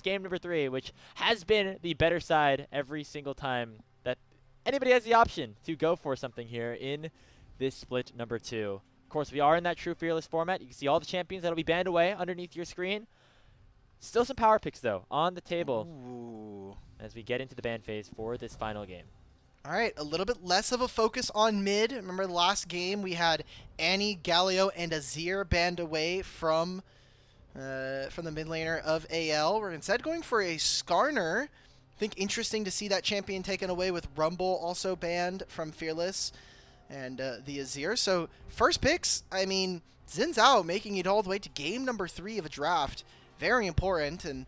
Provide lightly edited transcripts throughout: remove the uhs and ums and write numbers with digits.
game number 3, which has been the better side every single time that anybody has the option to go for something here in this split number 2. Of course, we are in that true fearless format. You can see all the champions that'll be banned away underneath your screen. Still some power picks, though, on the table. Ooh. As we get into the ban phase for this final game. All right, a little bit less of a focus on mid. Remember the last game we had Annie, Galio, and Azir banned away from the mid laner of AL. We're instead going for a Skarner. I think interesting to see that champion taken away with Rumble also banned from Fearless and the Azir. So first picks, I mean, Xin Zhao making it all the way to game number 3 of a draft. Very important, and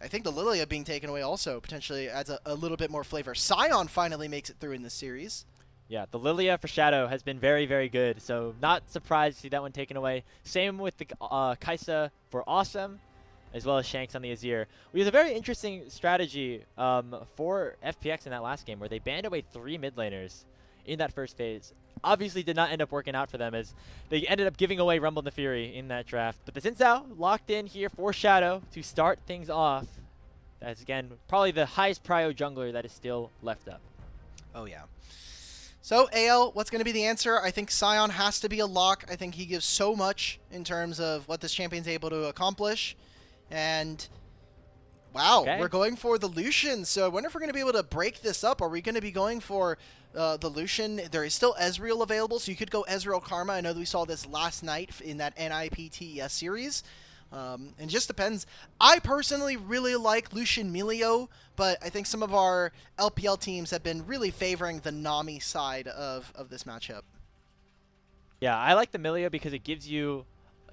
I think the Lilia being taken away also potentially adds a little bit more flavor. Sion finally makes it through in this series. Yeah, the Lilia for Shadow has been very, very good, so not surprised to see that one taken away. Same with the Kaisa for Awesome, as well as Shanks on the Azir. We had a very interesting strategy for FPX in that last game, where they banned away 3 mid laners in that first phase. Obviously did not end up working out for them, as they ended up giving away Rumble and the Fury in that draft. But the Xin Zhao locked in here for Shadow to start things off. That's, again, probably the highest prio jungler that is still left up. Oh, yeah. So, AL, what's going to be the answer? I think Sion has to be a lock. I think he gives so much in terms of what this champion's able to accomplish. And, wow, Okay. We're going for the Lucian. So I wonder if we're going to be able to break this up. Are we going to be going for the Lucian? There is still Ezreal available, so you could go Ezreal Karma. I know that we saw this last night in that NIPT series. And it just depends. I personally really like Lucian Milio, but I think some of our LPL teams have been really favoring the Nami side of this matchup. Yeah, I like the Milio because it gives you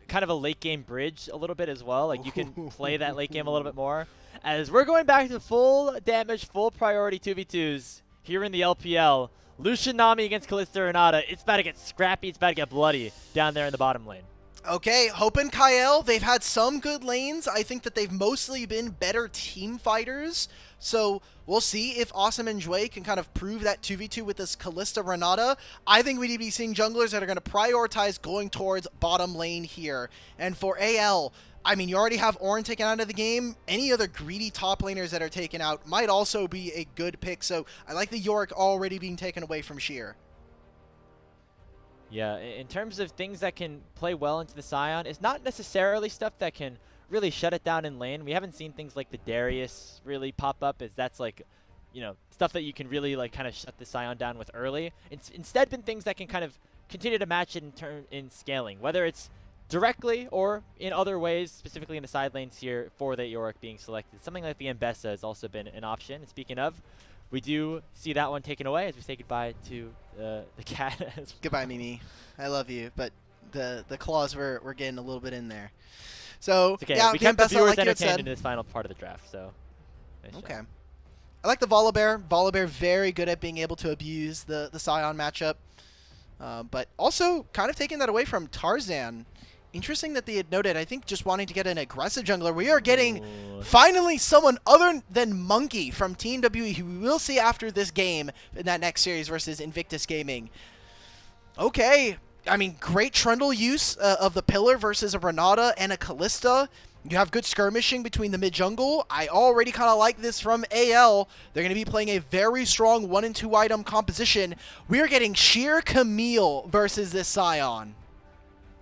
kind of a late game bridge a little bit as well. Like, you can play that late game a little bit more. As we're going back to full damage, full priority 2v2s here in the LPL. Lucian Nami against Kalista Renata. It's about to get scrappy. It's about to get bloody down there in the bottom lane. Okay, Hope and Kael, they've had some good lanes. I think that they've mostly been better team fighters. So we'll see if Awesome and Jwei can kind of prove that 2v2 with this Kalista Renata. I think we need to be seeing junglers that are going to prioritize going towards bottom lane here. And for AL, I mean, you already have Ornn taken out of the game. Any other greedy top laners that are taken out might also be a good pick. So I like the Yorick already being taken away from Sheer. Yeah, in terms of things that can play well into the Sion, it's not necessarily stuff that can really shut it down in lane. We haven't seen things like the Darius really pop up, as that's like, you know, stuff that you can really like kind of shut the Sion down with early. It's instead been things that can kind of continue to match it in scaling, whether it's directly or in other ways, specifically in the side lanes here for the Yorick being selected. Something like the Mbessa has also been an option. And speaking of, we do see that one taken away as we say goodbye to the cat. Goodbye, Mimi. I love you, but the claws were getting a little bit in there. So it's okay. yeah, We kept the Mbessa, viewers like entertained in this final part of the draft. So nice okay. job. I like the Volibear. Volibear very good at being able to abuse the Sion matchup, but also kind of taking that away from Tarzan. Interesting that they had noted, I think, just wanting to get an aggressive jungler. We are getting finally someone other than Monkey from Team WE, who we will see after this game in that next series versus Invictus Gaming. Okay. I mean, great Trundle use of the Pillar versus a Renata and a Kalista. You have good skirmishing between the mid-jungle. I already kind of like this from AL. They're going to be playing a very strong 1 and 2 item composition. We are getting sheer Camille versus this Sion.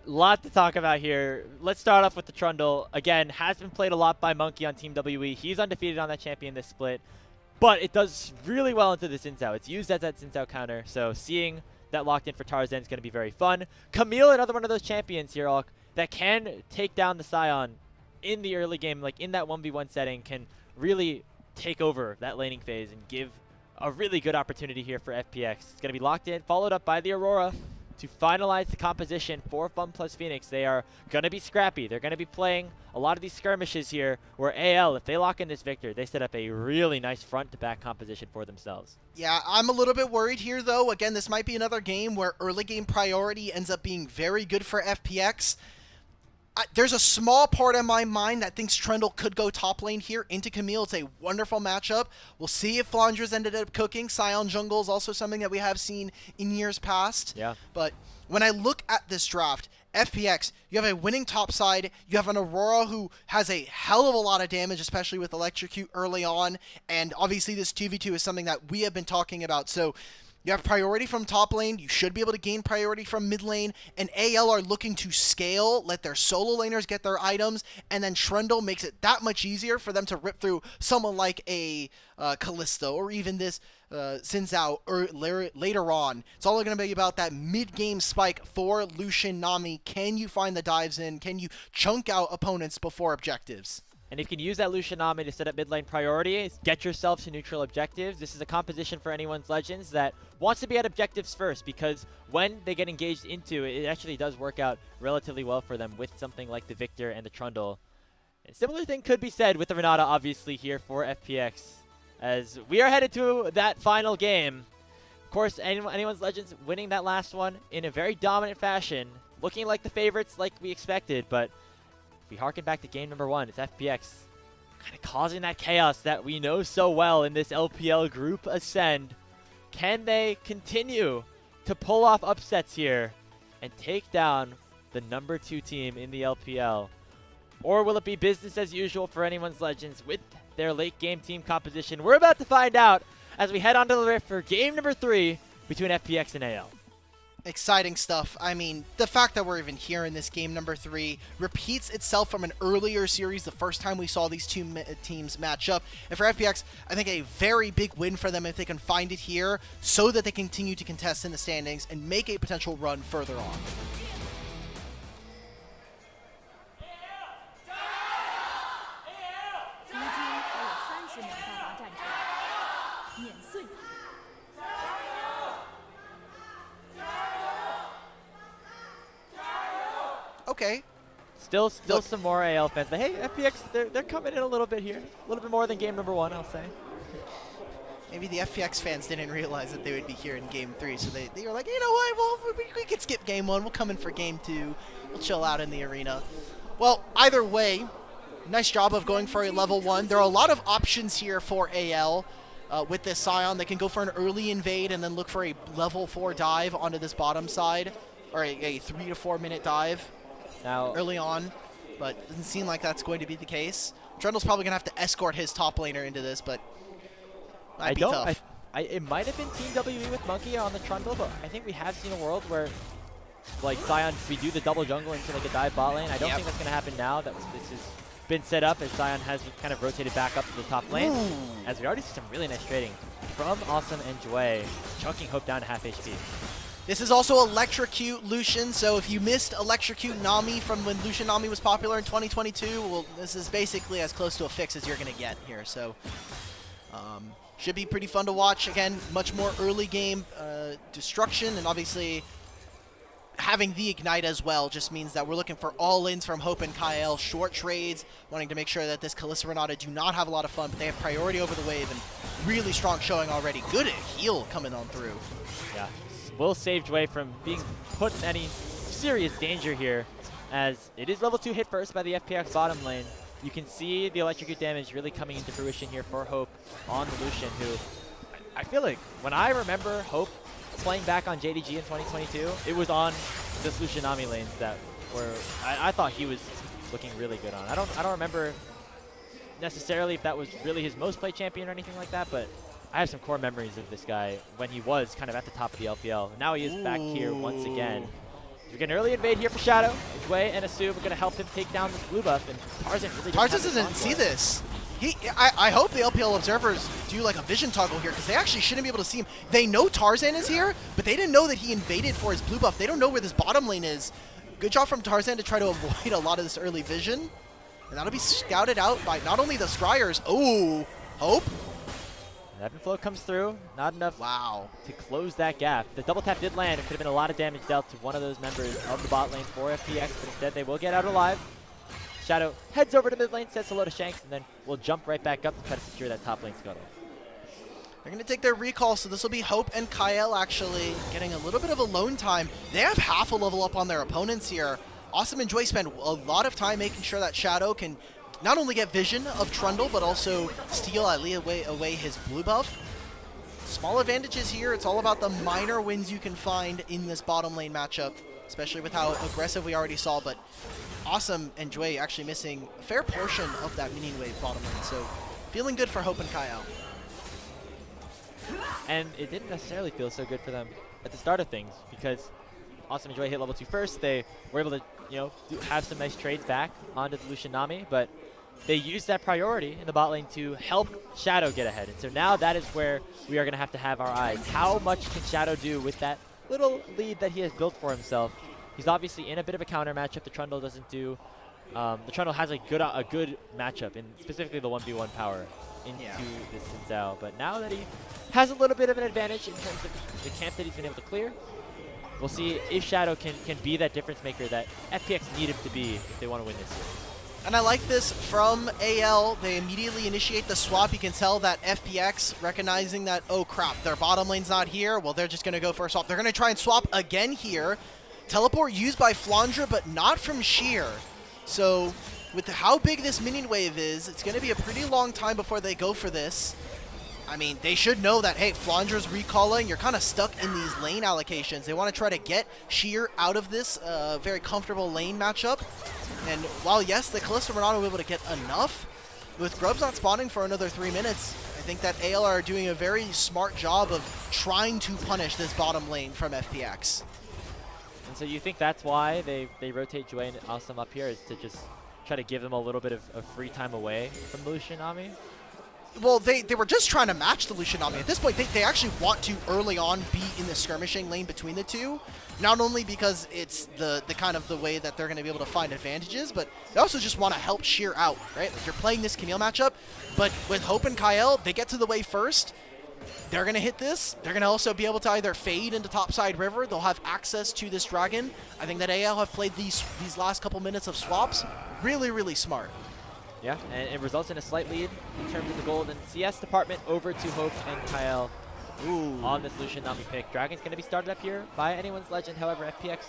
Lot to talk about here. Let's start off with the Trundle. Again, has been played a lot by Monkey on Team WE. He's undefeated on that champion this split, but it does really well into the Xin Zhao. It's used as that Xin Zhao counter, so seeing that locked in for Tarzan is going to be very fun. Camille, another one of those champions here, Alk, that can take down the Sion in the early game, like in that 1v1 setting, can really take over that laning phase and give a really good opportunity here for FPX. It's going to be locked in, followed up by the Aurora to finalize the composition for FunPlus Phoenix. They are going to be scrappy. They're going to be playing a lot of these skirmishes here, where AL, if they lock in this victor, they set up a really nice front-to-back composition for themselves. Yeah, I'm a little bit worried here, though. Again, this might be another game where early game priority ends up being very good for FPX. There's a small part of my mind that thinks Trundle could go top lane here into Camille. It's a wonderful matchup. We'll see if Flandre's ended up cooking. Sion jungle is also something that we have seen in years past. Yeah. But when I look at this draft, FPX, you have a winning top side. You have an Aurora who has a hell of a lot of damage, especially with Electrocute early on. And obviously this 2v2 is something that we have been talking about. So you have priority from top lane. You should be able to gain priority from mid lane. And AL are looking to scale, let their solo laners get their items. And then Trundle makes it that much easier for them to rip through someone like a Kallisto or even this Xin Zhao or later on. It's all going to be about that mid-game spike for Lucian Nami. Can you find the dives in? Can you chunk out opponents before objectives? And you can use that Lucian Nami to set up mid lane priority, get yourself to neutral objectives. This is a composition for anyone's Legends that wants to be at objectives first, because when they get engaged into it, it actually does work out relatively well for them with something like the Victor and the Trundle. A similar thing could be said with the Renata, obviously, here for FPX, as we are headed to that final game. Of course, anyone's Legends winning that last one in a very dominant fashion, looking like the favorites like we expected, but if we harken back to game number 1, it's FPX kind of causing that chaos that we know so well in this LPL group ascend. Can they continue to pull off upsets here and take down the number 2 team in the LPL? Or will it be business as usual for anyone's Legends with their late game team composition? We're about to find out as we head on to the rift for game number 3 between FPX and AL. Exciting stuff. I mean, the fact that we're even here in this game number 3 repeats itself from an earlier series, the first time we saw these two teams match up. And for FPX, I think a very big win for them if they can find it here so that they continue to contest in the standings and make a potential run further on. Okay. Still some more AL fans. But hey, FPX, they're coming in a little bit here. A little bit more than game number 1, I'll say. Maybe the FPX fans didn't realize that they would be here in game 3, so they were like, you know what, well, we could skip game 1. We'll come in for game 2. We'll chill out in the arena. Well, either way, nice job of going for a level 1. There are a lot of options here for AL. With this Scion, they can go for an early invade and then look for a level 4 dive onto this bottom side, or a 3 to 4 minute dive. Now, early on, but doesn't seem like that's going to be the case. Trundle's probably going to have to escort his top laner into this, but might be tough. It might have been Team WE with Monkey on the Trundle, but I think we have seen a world where, like, Scion, we do the double jungle into like a dive bot lane. I don't think that's going to happen now. This has been set up as Scion has kind of rotated back up to the top lane. Ooh. As we already see some really nice trading from Awesome and Jwei, chunking Hope down to half HP. This is also Electrocute Lucian, so if you missed Electrocute Nami from when Lucian Nami was popular in 2022, well, this is basically as close to a fix as you're going to get here. So, should be pretty fun to watch. Again, much more early game destruction, and obviously having the Ignite as well just means that we're looking for all-ins from Hope and Kael, short trades, wanting to make sure that this Kalista Renata do not have a lot of fun, but they have priority over the wave and really strong showing already. Good heal coming on through. Yeah. Will save Jwei from being put in any serious danger here, as it is level 2 hit first by the FPX bottom lane. You can see the electrocute damage really coming into fruition here for Hope on the Lucian, who I feel like when I remember Hope playing back on JDG in 2022, it was on this Lucian Nami lanes that were I thought he was looking really good on. I don't remember necessarily if that was really his most played champion or anything like that, but I have some core memories of this guy when he was kind of at the top of the LPL. Now he is back here once again. We get an early invade here for Shadow. Jwei and Asu are going to help him take down this blue buff, and Tarzan really doesn't see this. I hope the LPL observers do like a vision toggle here, because they actually shouldn't be able to see him. They know Tarzan is here, but they didn't know that he invaded for his blue buff. They don't know where this bottom lane is. Good job from Tarzan to try to avoid a lot of this early vision. And that'll be scouted out by not only the Scryers. Oh, Hope. Ebb and Flow comes through, not enough to close that gap. The double tap did land. It could have been a lot of damage dealt to one of those members of the bot lane for FPX, but instead they will get out alive. Shadow heads over to mid lane, says hello to Shanks, and then we'll jump right back up to try to secure that top lane scuttle. They're going to take their recall, so this will be Hope and Kael actually getting a little bit of alone time. They have half a level up on their opponents here. Awesome and Jwei spend a lot of time making sure that Shadow can not only get vision of Trundle, but also steal away his blue buff. Small advantages here. It's all about the minor wins you can find in this bottom lane matchup. especially with how aggressive we already saw, but Awesome and Jwei actually missing a fair portion of that minion wave bottom lane, so feeling good for Hope and Kael. And it didn't necessarily feel so good for them at the start of things, because Awesome and Jwei hit level 2 first. They were able to, have some nice trades back onto the Lucian Nami, but they used that priority in the bot lane to help Shadow get ahead. And so now that is where we are going to have our eyes. How much can Shadow do with that little lead that he has built for himself? He's obviously in a bit of a counter matchup. The Trundle doesn't do. The Trundle has a good matchup, in specifically the 1v1 power into this Xin Zhao. But now that he has a little bit of an advantage in terms of the camp that he's been able to clear, we'll see if Shadow can be that difference maker that FPX need him to be if they want to win this year. And I like this from AL. They immediately initiate the swap. You can tell that FPX recognizing that, oh crap, their bottom lane's not here. Well, they're just going to go for a swap. They're going to try and swap again here. Teleport used by Flandre, but not from Sheer. So with how big this minion wave is, it's going to be a pretty long time before they go for this. I mean, they should know that, hey, Flandre's recalling. You're kind of stuck in these lane allocations. They want to try to get Sheer out of this very comfortable lane matchup. And while, yes, the Kalista were not able to get enough, with Grubs not spawning for another 3 minutes, I think that AL are doing a very smart job of trying to punish this bottom lane from FPX. And so you think that's why they rotate Jwei and Awesome up here, is to just try to give them a little bit of free time away from Lucian Nami? Well, they were just trying to match the Lucian Nami. At this point, they actually want to early on be in the skirmishing lane between the two. Not only because it's the kind of the way that they're going to be able to find advantages, but they also just want to help Sheer out, right? Like, you're playing this Camille matchup, but with Hope and Kael, they get to the wave first. They're going to hit this. They're going to also be able to either fade into topside river. They'll have access to this dragon. I think that AL have played these last couple minutes of swaps really, really smart. Yeah, and it results in a slight lead in terms of the gold and CS department over to Hope and Kael on this Lucian Nami pick. Dragon's going to be started up here by anyone's legend. However, FPX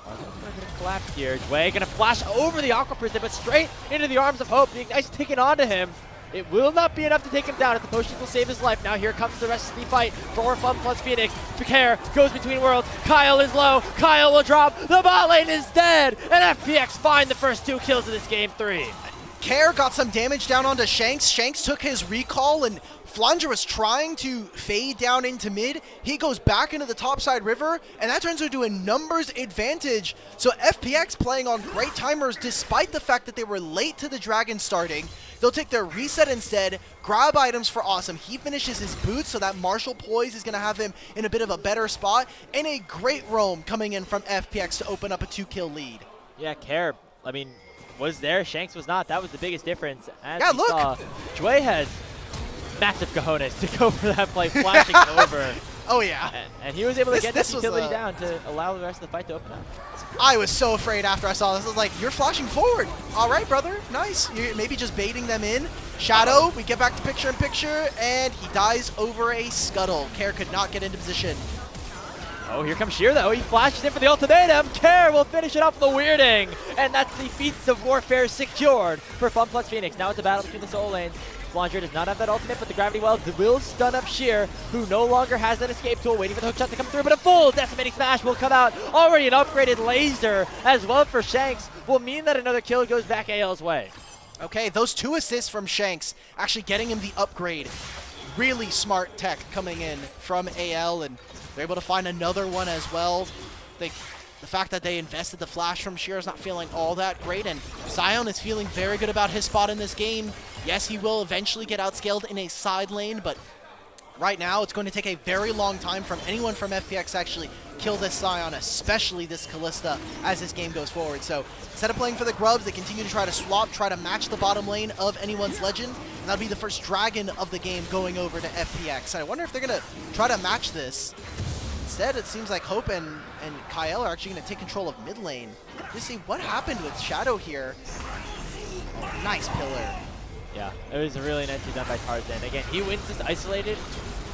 are going to collapse here. Jwei going to flash over the Aqua Prison, but straight into the arms of Hope. The Ignite's taken onto him. It will not be enough to take him down. If the potions will save his life. Now here comes the rest of the fight for FunPlus Phoenix. Kael goes between worlds. Kael is low. Kael will drop. The bot lane is dead. And FPX find the first 2 kills of this game 3. Kael got some damage down onto Shanks. Shanks took his recall, and Flandre was trying to fade down into mid. He goes back into the topside river, and that turns into a numbers advantage. So FPX playing on great timers, despite the fact that they were late to the dragon starting. They'll take their reset instead, grab items for Awesome. He finishes his boots, so that Martial Poise is going to have him in a bit of a better spot. And a great roam coming in from FPX to open up a 2-kill lead. Yeah, Kael, I mean, was there. Shanks was not. That was the biggest difference. As yeah, we look. saw, Jwei has massive cojones to go for that play, flashing over. Oh, yeah. And he was able to get this utility down to allow the rest of the fight to open up. I was so afraid after I saw this. I was like, you're flashing forward. All right, brother. Nice. You're maybe just baiting them in. Shadow, we get back to picture-in-picture, and he dies over a scuttle. Kael could not get into position. Oh, here comes Sheer, though. He flashes in for the ultimatum. Kael will finish it off with a weirding. And that's the Feats of Warfare secured for FunPlus Phoenix. Now it's a battle between the soul lanes. Flandre does not have that ultimate, but the Gravity Well will stun up Sheer, who no longer has that escape tool, waiting for the hookshot to come through, but a full Decimating Smash will come out. Already an upgraded laser as well for Shanks will mean that another kill goes back AL's way. Okay, those 2 assists from Shanks actually getting him the upgrade. Really smart tech coming in from AL, and they're able to find another one as well. The fact that they invested the flash from Sheer is not feeling all that great, and Zion is feeling very good about his spot in this game. Yes, he will eventually get outscaled in a side lane, but right now it's going to take a very long time from anyone from FPX to actually kill this Zion, especially this Kalista, as this game goes forward. So instead of playing for the Grubs, they continue to try to swap, try to match the bottom lane of anyone's legend, and that'll be the first dragon of the game going over to FPX. And I wonder if they're going to try to match this. Instead, it seems like Hope and Kael are actually going to take control of mid lane. Just see what happened with Shadow here. Nice pillar. Yeah, it was really nicely done by Tarzan. Again, he wins this isolated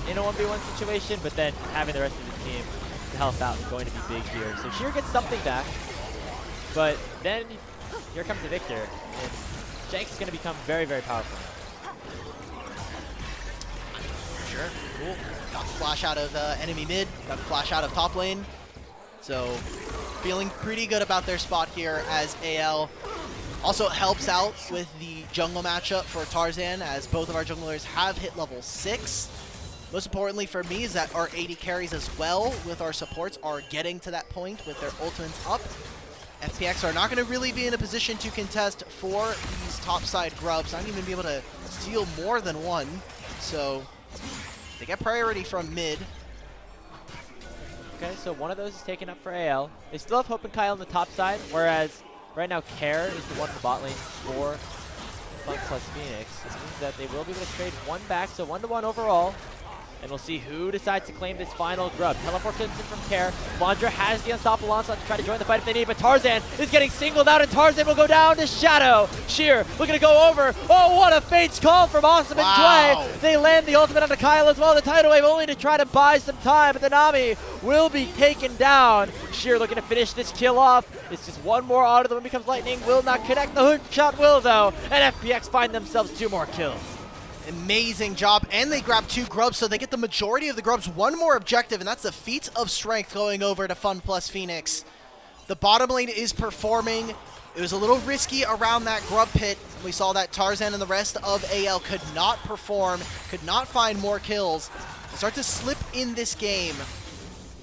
in a 1v1 situation, but then having the rest of his team to help out is going to be big here. So Sheer gets something back, but then here comes the Victor, and Shanks is going to become very, very powerful. Sure, cool. Got the flash out of enemy mid, got the flash out of top lane. So feeling pretty good about their spot here as AL also helps out with the jungle matchup for Tarzan, as both of our junglers have hit level 6. Most importantly for me is that our AD carries as well with our supports are getting to that point with their ultimates up. FPX are not going to really be in a position to contest for these topside grubs, not even be able to steal more than one. So they get priority from mid. Okay, so one of those is taken up for AL. They still have Hope and Kael on the top side, whereas right now Kael is the one in the bot lane for FunPlus Phoenix. This means that they will be able to trade one back, so 1-1 overall. And we'll see who decides to claim this final grub. Teleport comes in from Kael. Flandre has the unstoppable onslaught to try to join the fight if they need, but Tarzan is getting singled out, and Tarzan will go down to Shadow. Sheer looking to go over. Oh, what a fate's call from Awesome and Jwei. They land the ultimate onto Kael as well. The tidal wave only to try to buy some time, but the Nami will be taken down. Sheer looking to finish this kill off. It's just one more auto. The one becomes lightning. Will not connect. The hook shot will, though. And FPX find themselves 2 more kills. Amazing job, and they grab 2 grubs, so they get the majority of the grubs. One more objective, and that's the feat of strength going over to FunPlus Phoenix. The bottom lane is performing. It was a little risky around that grub pit. We saw that Tarzan and the rest of AL could not perform, could not find more kills. They start to slip in this game.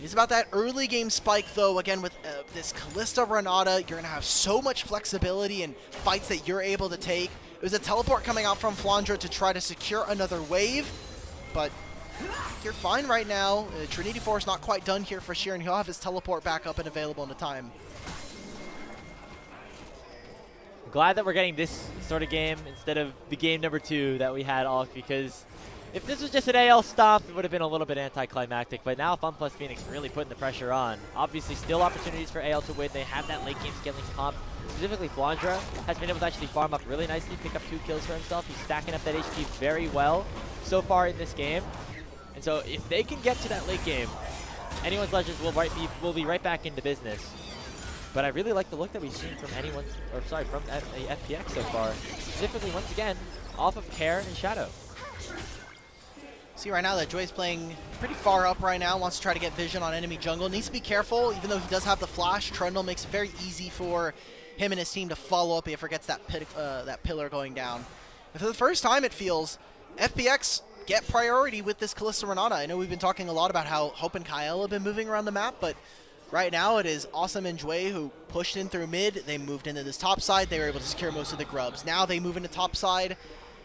It is about that early game spike, though. Again, with this Kalista Renata, you're going to have so much flexibility in fights that you're able to take. It was a teleport coming out from Flandre to try to secure another wave, but you're fine right now. Trinity Force not quite done here for Sheer, and he'll have his teleport back up and available in a time. I'm glad that we're getting this sort of game instead of the game number 2 that we had off, because if this was just an AL stop, it would have been a little bit anticlimactic, but now FunPlus Phoenix really putting the pressure on. Obviously, still opportunities for AL to win. They have that late game scaling comp. Specifically, Flandre has been able to actually farm up really nicely, pick up 2 kills for himself. He's stacking up that HP very well so far in this game. And so if they can get to that late game, anyone's Legends will be right back into business. But I really like the look that we've seen from from FPX so far. Specifically, once again, off of Kael and Shadow. See right now that Jwei's playing pretty far up right now, wants to try to get vision on enemy jungle. Needs to be careful, even though he does have the flash. Trundle makes it very easy for him and his team to follow up if he forgets that pillar going down. And for the first time, it feels, FPX get priority with this Kalista Renata. I know we've been talking a lot about how Hope and Kael have been moving around the map, but right now it is Awesome and Jwei who pushed in through mid. They moved into this top side. They were able to secure most of the grubs. Now they move into top side.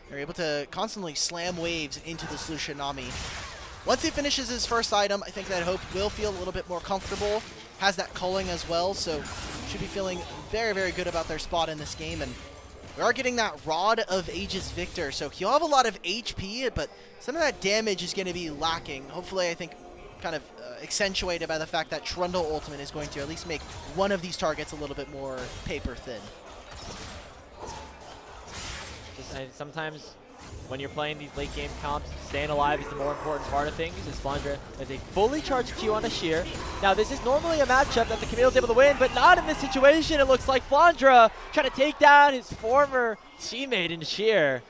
They're able to constantly slam waves into the solution Nami. Once he finishes his first item, I think that Hope will feel a little bit more comfortable. Has that culling as well, so should be feeling very, very good about their spot in this game. And we are getting that Rod of Aegis Victor, so he'll have a lot of HP, but some of that damage is going to be lacking. Hopefully, I think, kind of accentuated by the fact that Trundle Ultimate is going to at least make one of these targets a little bit more paper thin. Sometimes when you're playing these late game comps, staying alive is the more important part of things. As Flandre has a fully charged Q on a Sheer. Now this is normally a matchup that the Camille's able to win, but not in this situation. It looks like Flandre trying to take down his former teammate in Sheer.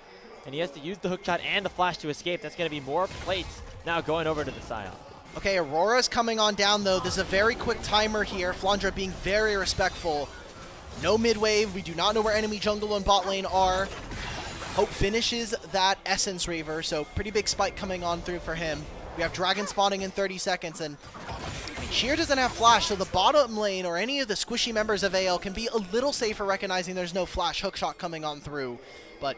And he has to use the hook shot and the flash to escape. That's going to be more plates now going over to the Scion. Okay, Aurora's coming on down though. There's a very quick timer here. Flandre being very respectful. No mid wave. We do not know where enemy jungle and bot lane are. Hope finishes that Essence Reaver, so pretty big spike coming on through for him. We have Dragon spawning in 30 seconds, and Sheer doesn't have flash, so the bottom lane or any of the squishy members of AL can be a little safer recognizing there's no flash hookshot coming on through. But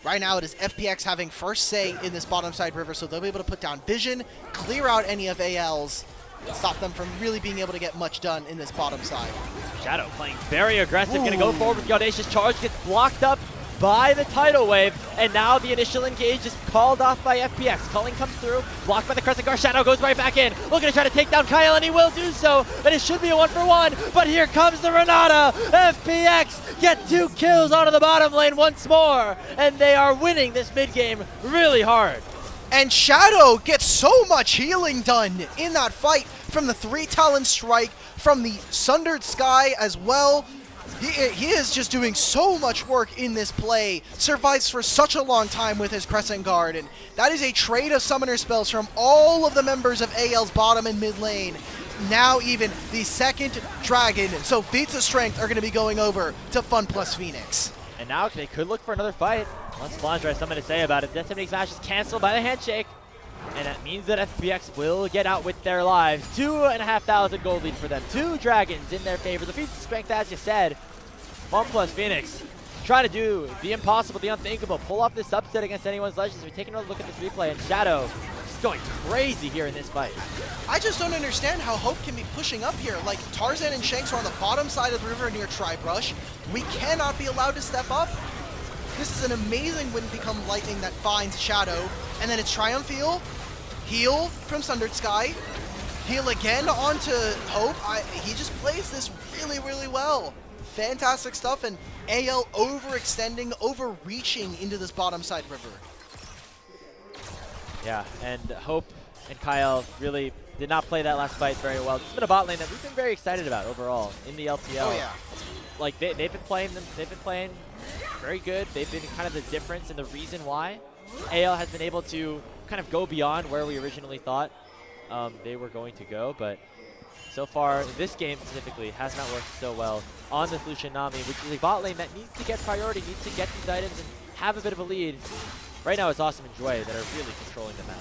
right now it is FPX having first say in this bottom side river, so they'll be able to put down vision, clear out any of AL's, and stop them from really being able to get much done in this bottom side. Shadow playing very aggressive, going to go forward with the Audacious Charge, gets blocked up by the tidal wave, and now the initial engage is called off by FPX. Culling comes through, blocked by the Crescent Guard. Shadow goes right back in, looking to try to take down Kael, and he will do so, and it should be a 1-for-1, but here comes the Renata. FPX get 2 kills onto the bottom lane once more, and they are winning this mid game really hard. And Shadow gets so much healing done in that fight from the 3 Talon Strike, from the Sundered Sky as well. He is just doing so much work in this play, survives for such a long time with his Crescent Guard, and that is a trade of summoner spells from all of the members of AL's bottom and mid lane. Now even the second dragon, so feats of strength are going to be going over to FunPlus Phoenix. And now they could look for another fight. Once Flandre has something to say about it, Death Summoning Smash is canceled by the handshake. And that means that FPX will get out with their lives. 2,500 gold lead for them. 2 dragons in their favor. The feats of strength, as you said. FunPlus Phoenix trying to do the impossible, the unthinkable. Pull off this upset against anyone's legends. We're taking a look at this replay, and Shadow just going crazy here in this fight. I just don't understand how Hope can be pushing up here. Like, Tarzan and Shanks are on the bottom side of the river near Tri-Brush. We cannot be allowed to step up. This is an amazing win become lightning that finds Shadow. And then it's Triumph heal from Sundered Sky, heal again onto Hope. He just plays this really, really well. Fantastic stuff, and AL overextending, overreaching into this bottom side river. Yeah, and Hope and Kael really did not play that last fight very well. It's been a bot lane that we've been very excited about overall in the LPL. Oh yeah. Like they've been playing very good. They've been kind of the difference and the reason why AL has been able to kind of go beyond where we originally thought they were going to go, but so far this game specifically has not worked so well on this Lucian Nami, which is a bot lane that needs to get priority, needs to get these items and have a bit of a lead. Right now it's Awesome and Jwei that are really controlling the map.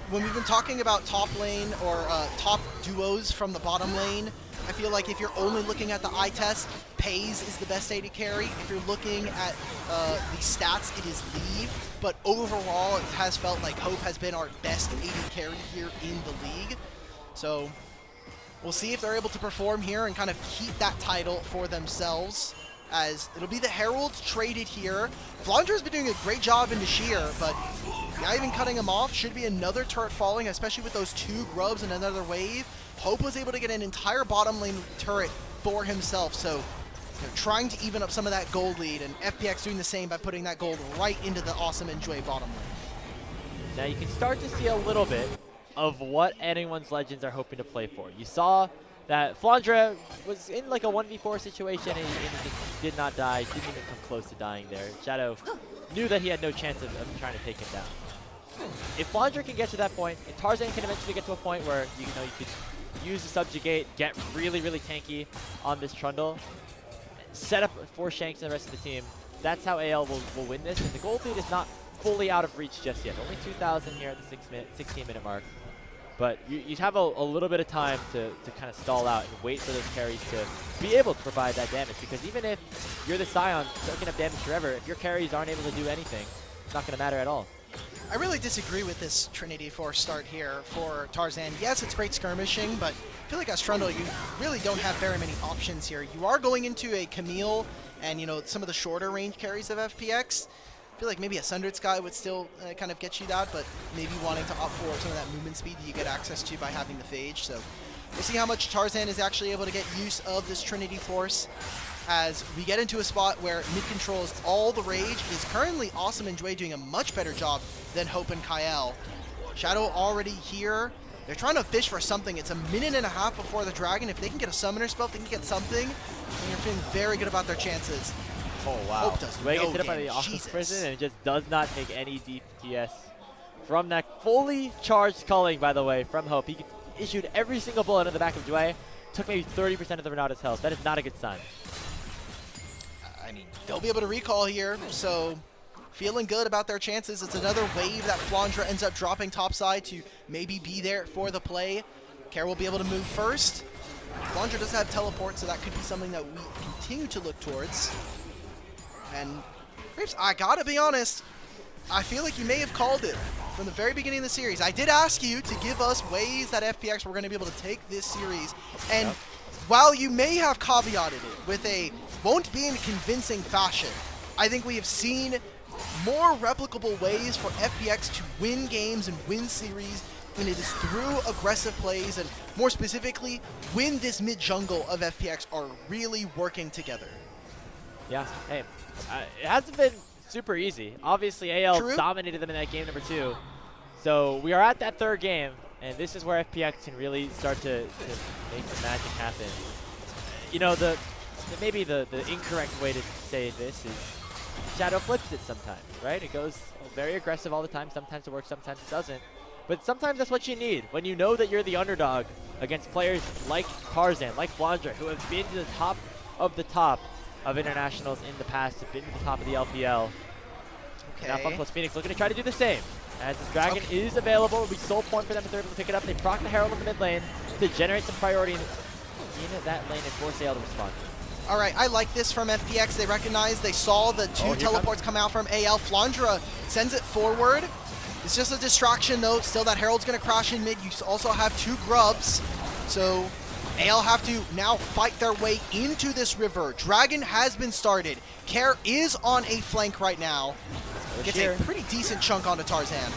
When we've been talking about top lane or top duos from the bottom lane, I feel like if you're only looking at the eye test, Pays is the best AD carry. If you're looking at the stats, it is Leave. But overall, it has felt like Hope has been our best AD carry here in the league. So we'll see if they're able to perform here and kind of keep that title for themselves, as it'll be the Herald traded here. Flandre's been doing a great job in Nashir, but not even cutting him off. Should be another turret falling, especially with those 2 grubs and another wave. Hope was able to get an entire bottom lane turret for himself, so trying to even up some of that gold lead, and FPX doing the same by putting that gold right into the Awesome and Jwei bottom lane. Now you can start to see a little bit of what anyone's legends are hoping to play for. You saw that Flandre was in like a 1v4 situation and he just did not die, didn't even come close to dying there. Shadow knew that he had no chance of trying to take him down. If Flandre can get to that point, and Tarzan can eventually get to a point where you could use the subjugate, get really, really tanky on this Trundle, set up for Shanks and the rest of the team, that's how AL will win this. And the gold lead is not fully out of reach just yet. Only 2,000 here at the 16-minute mark. But you have a little bit of time to kind of stall out and wait for those carries to be able to provide that damage. Because even if you're the Scion soaking up damage forever, if your carries aren't able to do anything, it's not going to matter at all. I really disagree with this Trinity Force start here for Tarzan. Yes, it's great skirmishing, but I feel like as Trundle, you really don't have very many options here. You are going into a Camille and, some of the shorter range carries of FPX. I feel like maybe a Sundered Sky would still kind of get you that, but maybe wanting to opt for some of that movement speed that you get access to by having the Phage. So we'll see how much Tarzan is actually able to get use of this Trinity Force as we get into a spot where mid control is all the rage. It is currently Awesome and Jwei doing a much better job than Hope and Kael. Shadow already here. They're trying to fish for something. It's a minute and a half before the Dragon. If they can get a summoner spell, if they can get something, then you're feeling very good about their chances. Oh, wow. Hope does Jwei no gets hit up by damage. the Awesome Jesus. Prison and just does not take any DPS from that fully charged culling, by the way, from Hope. He issued every single bullet in the back of Jwei. Took maybe 30% of the Renata's health. That is not a good sign. I mean, they'll be able to recall here, so feeling good about their chances. It's another wave that Flandre ends up dropping topside to maybe be there for the play. Kael will be able to move first. Flandre does have teleport, so that could be something that we continue to look towards. And Graves, I gotta be honest, I feel like you may have called it from the very beginning of the series. I did ask you to give us ways that FPX were going to be able to take this series, and while you may have caveated it with a won't be in convincing fashion, I think we have seen more replicable ways for FPX to win games and win series, and it is through aggressive plays, and more specifically, when this mid-jungle of FPX are really working together. Yeah, hey, it hasn't been super easy. Obviously, AL True. dominated them in that game number 2. So we are at that 3rd game, and this is where FPX can really start to make the magic happen. maybe the incorrect way to say this is Shadow flips it sometimes, right? It goes very aggressive all the time. Sometimes it works, sometimes it doesn't. But sometimes that's what you need when you know that you're the underdog against players like Tarzan, like Flandre, who have been to the top of internationals in the past, have been to the top of the LPL. Okay. Now FunPlus Phoenix looking to try to do the same. As this Dragon is available, it'll be sole point for them if they're able to pick it up. They proc the Herald in the mid lane to generate some priority in that lane and force AL to respond. All right, I like this from FPX. They recognize, they saw the two teleports come out from AL. Flandre sends it forward. It's just a distraction though. Still, that Herald's gonna crash in mid. You also have two grubs. So AL have to now fight their way into this river. Dragon has been started. Kael is on a flank right now. Gets a pretty decent chunk onto Tarzan.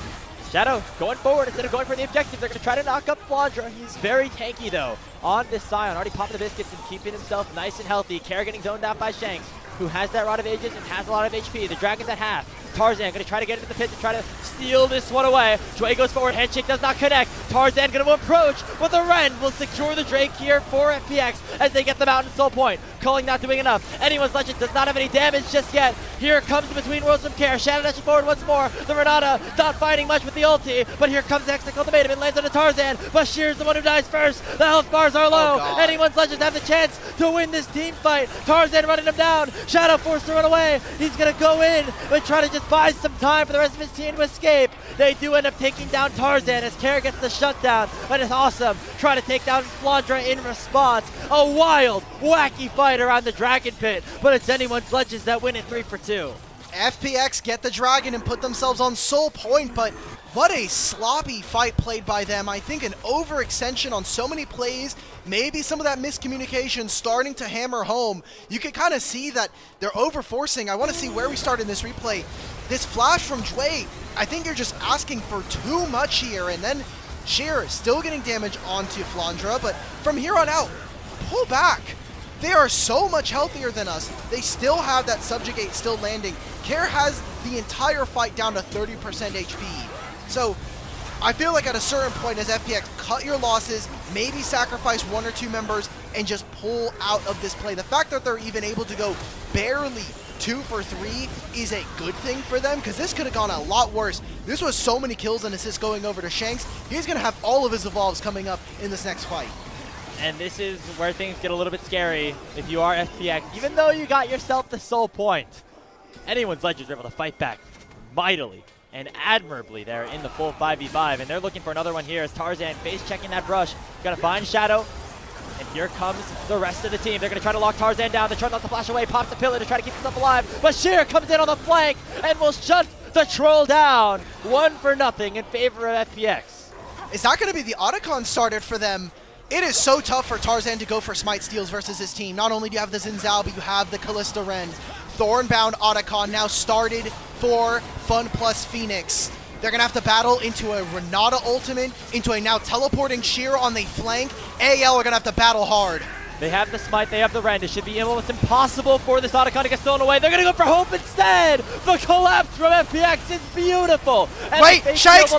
Shadow going forward instead of going for the objective. They're going to try to knock up Flandre. He's very tanky though on this Scion. Already popping the biscuits and keeping himself nice and healthy. Kael getting zoned out by Shanks, who has that Rod of Ages and has a lot of HP. The Dragon's at half. Tarzan going to try to get into the pit to try to steal this one away. Jwei goes forward. Handshake does not connect. Tarzan going to approach, but the Ren will secure the Drake here for FPX as they get them out in soul point. Culling not doing enough. Anyone's Legend does not have any damage just yet. Here comes the Between Worlds from Kael. Shadow dashing forward once more. The Renata not fighting much with the ulti, but here comes the Exec ultimatum and lands on Tarzan. But Shear's the one who dies first. The health bars are low. Anyone's Legends have the chance to win this team fight. Tarzan running him down. Shadow forced to run away. He's going to go in and try to just buy some time for the rest of his team to escape. They do end up taking down Tarzan as Kael gets the shutdown, but it's awesome. Try to take down Flandre in response. A wild, wacky fight around the Dragon Pit, but it's Anyone's Legends that win it 3 for 2. FPX get the Dragon and put themselves on soul point, but what a sloppy fight played by them. I think an overextension on so many plays, maybe some of that miscommunication starting to hammer home. You can kind of see that they're overforcing. I want to see where we start in this replay. This flash from Jwei, I think you're just asking for too much here, and then Sheer still getting damage onto Flandre, but from here on out, pull back. They are so much healthier than us. They still have that subjugate still landing. Kael has the entire fight down to 30% HP. So I feel like at a certain point as FPX, cut your losses, maybe sacrifice one or two members, and just pull out of this play. The fact that they're even able to go barely 2 for 3 is a good thing for them, because this could have gone a lot worse. This was so many kills and assists going over to Shanks. He's going to have all of his evolves coming up in this next fight. And this is where things get a little bit scary if you are FPX. Even though you got yourself the soul point, Anyone's Legends are able to fight back mightily and admirably there in the full 5v5. And they're looking for another one here as Tarzan face checking that brush. Got to find Shadow. And here comes the rest of the team. They're going to try to lock Tarzan down. They're trying not to flash away. Pops the pillar to try to keep himself alive. But Sheer comes in on the flank and will shut the troll down. 1 for nothing in favor of FPX. Is that going to be the Otacon started for them? It is so tough for Tarzan to go for Smite Steals versus his team. Not only do you have the Xin Zhao, but you have the Callista Ren. Thornbound Otacon now started for FunPlus Phoenix. They're going to have to battle into a Renata ultimate, into a now teleporting Sheer on the flank. AL are going to have to battle hard. They have the Smite, they have the Rend. It should be almost impossible for this Otacon to get stolen away. They're going to go for Hope instead. The collapse from FPX is beautiful. And wait, Shanks!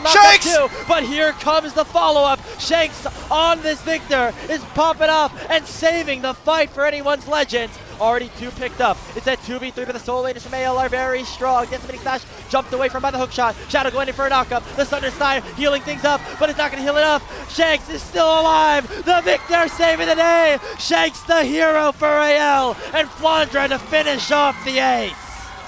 But here comes the follow-up. Shanks on this Victor is popping up and saving the fight for Anyone's Legends. Already 2 picked up. It's at 2v3, but the Soul Laners from AL are very strong. Gets a mini smash, jumped away from by the hook shot. Shadow going in for a knockup. The Thunder Stein healing things up, but it's not going to heal enough. Shanks is still alive. The Victor saving the day. Shanks the hero for AL, and Flandre to finish off the ace.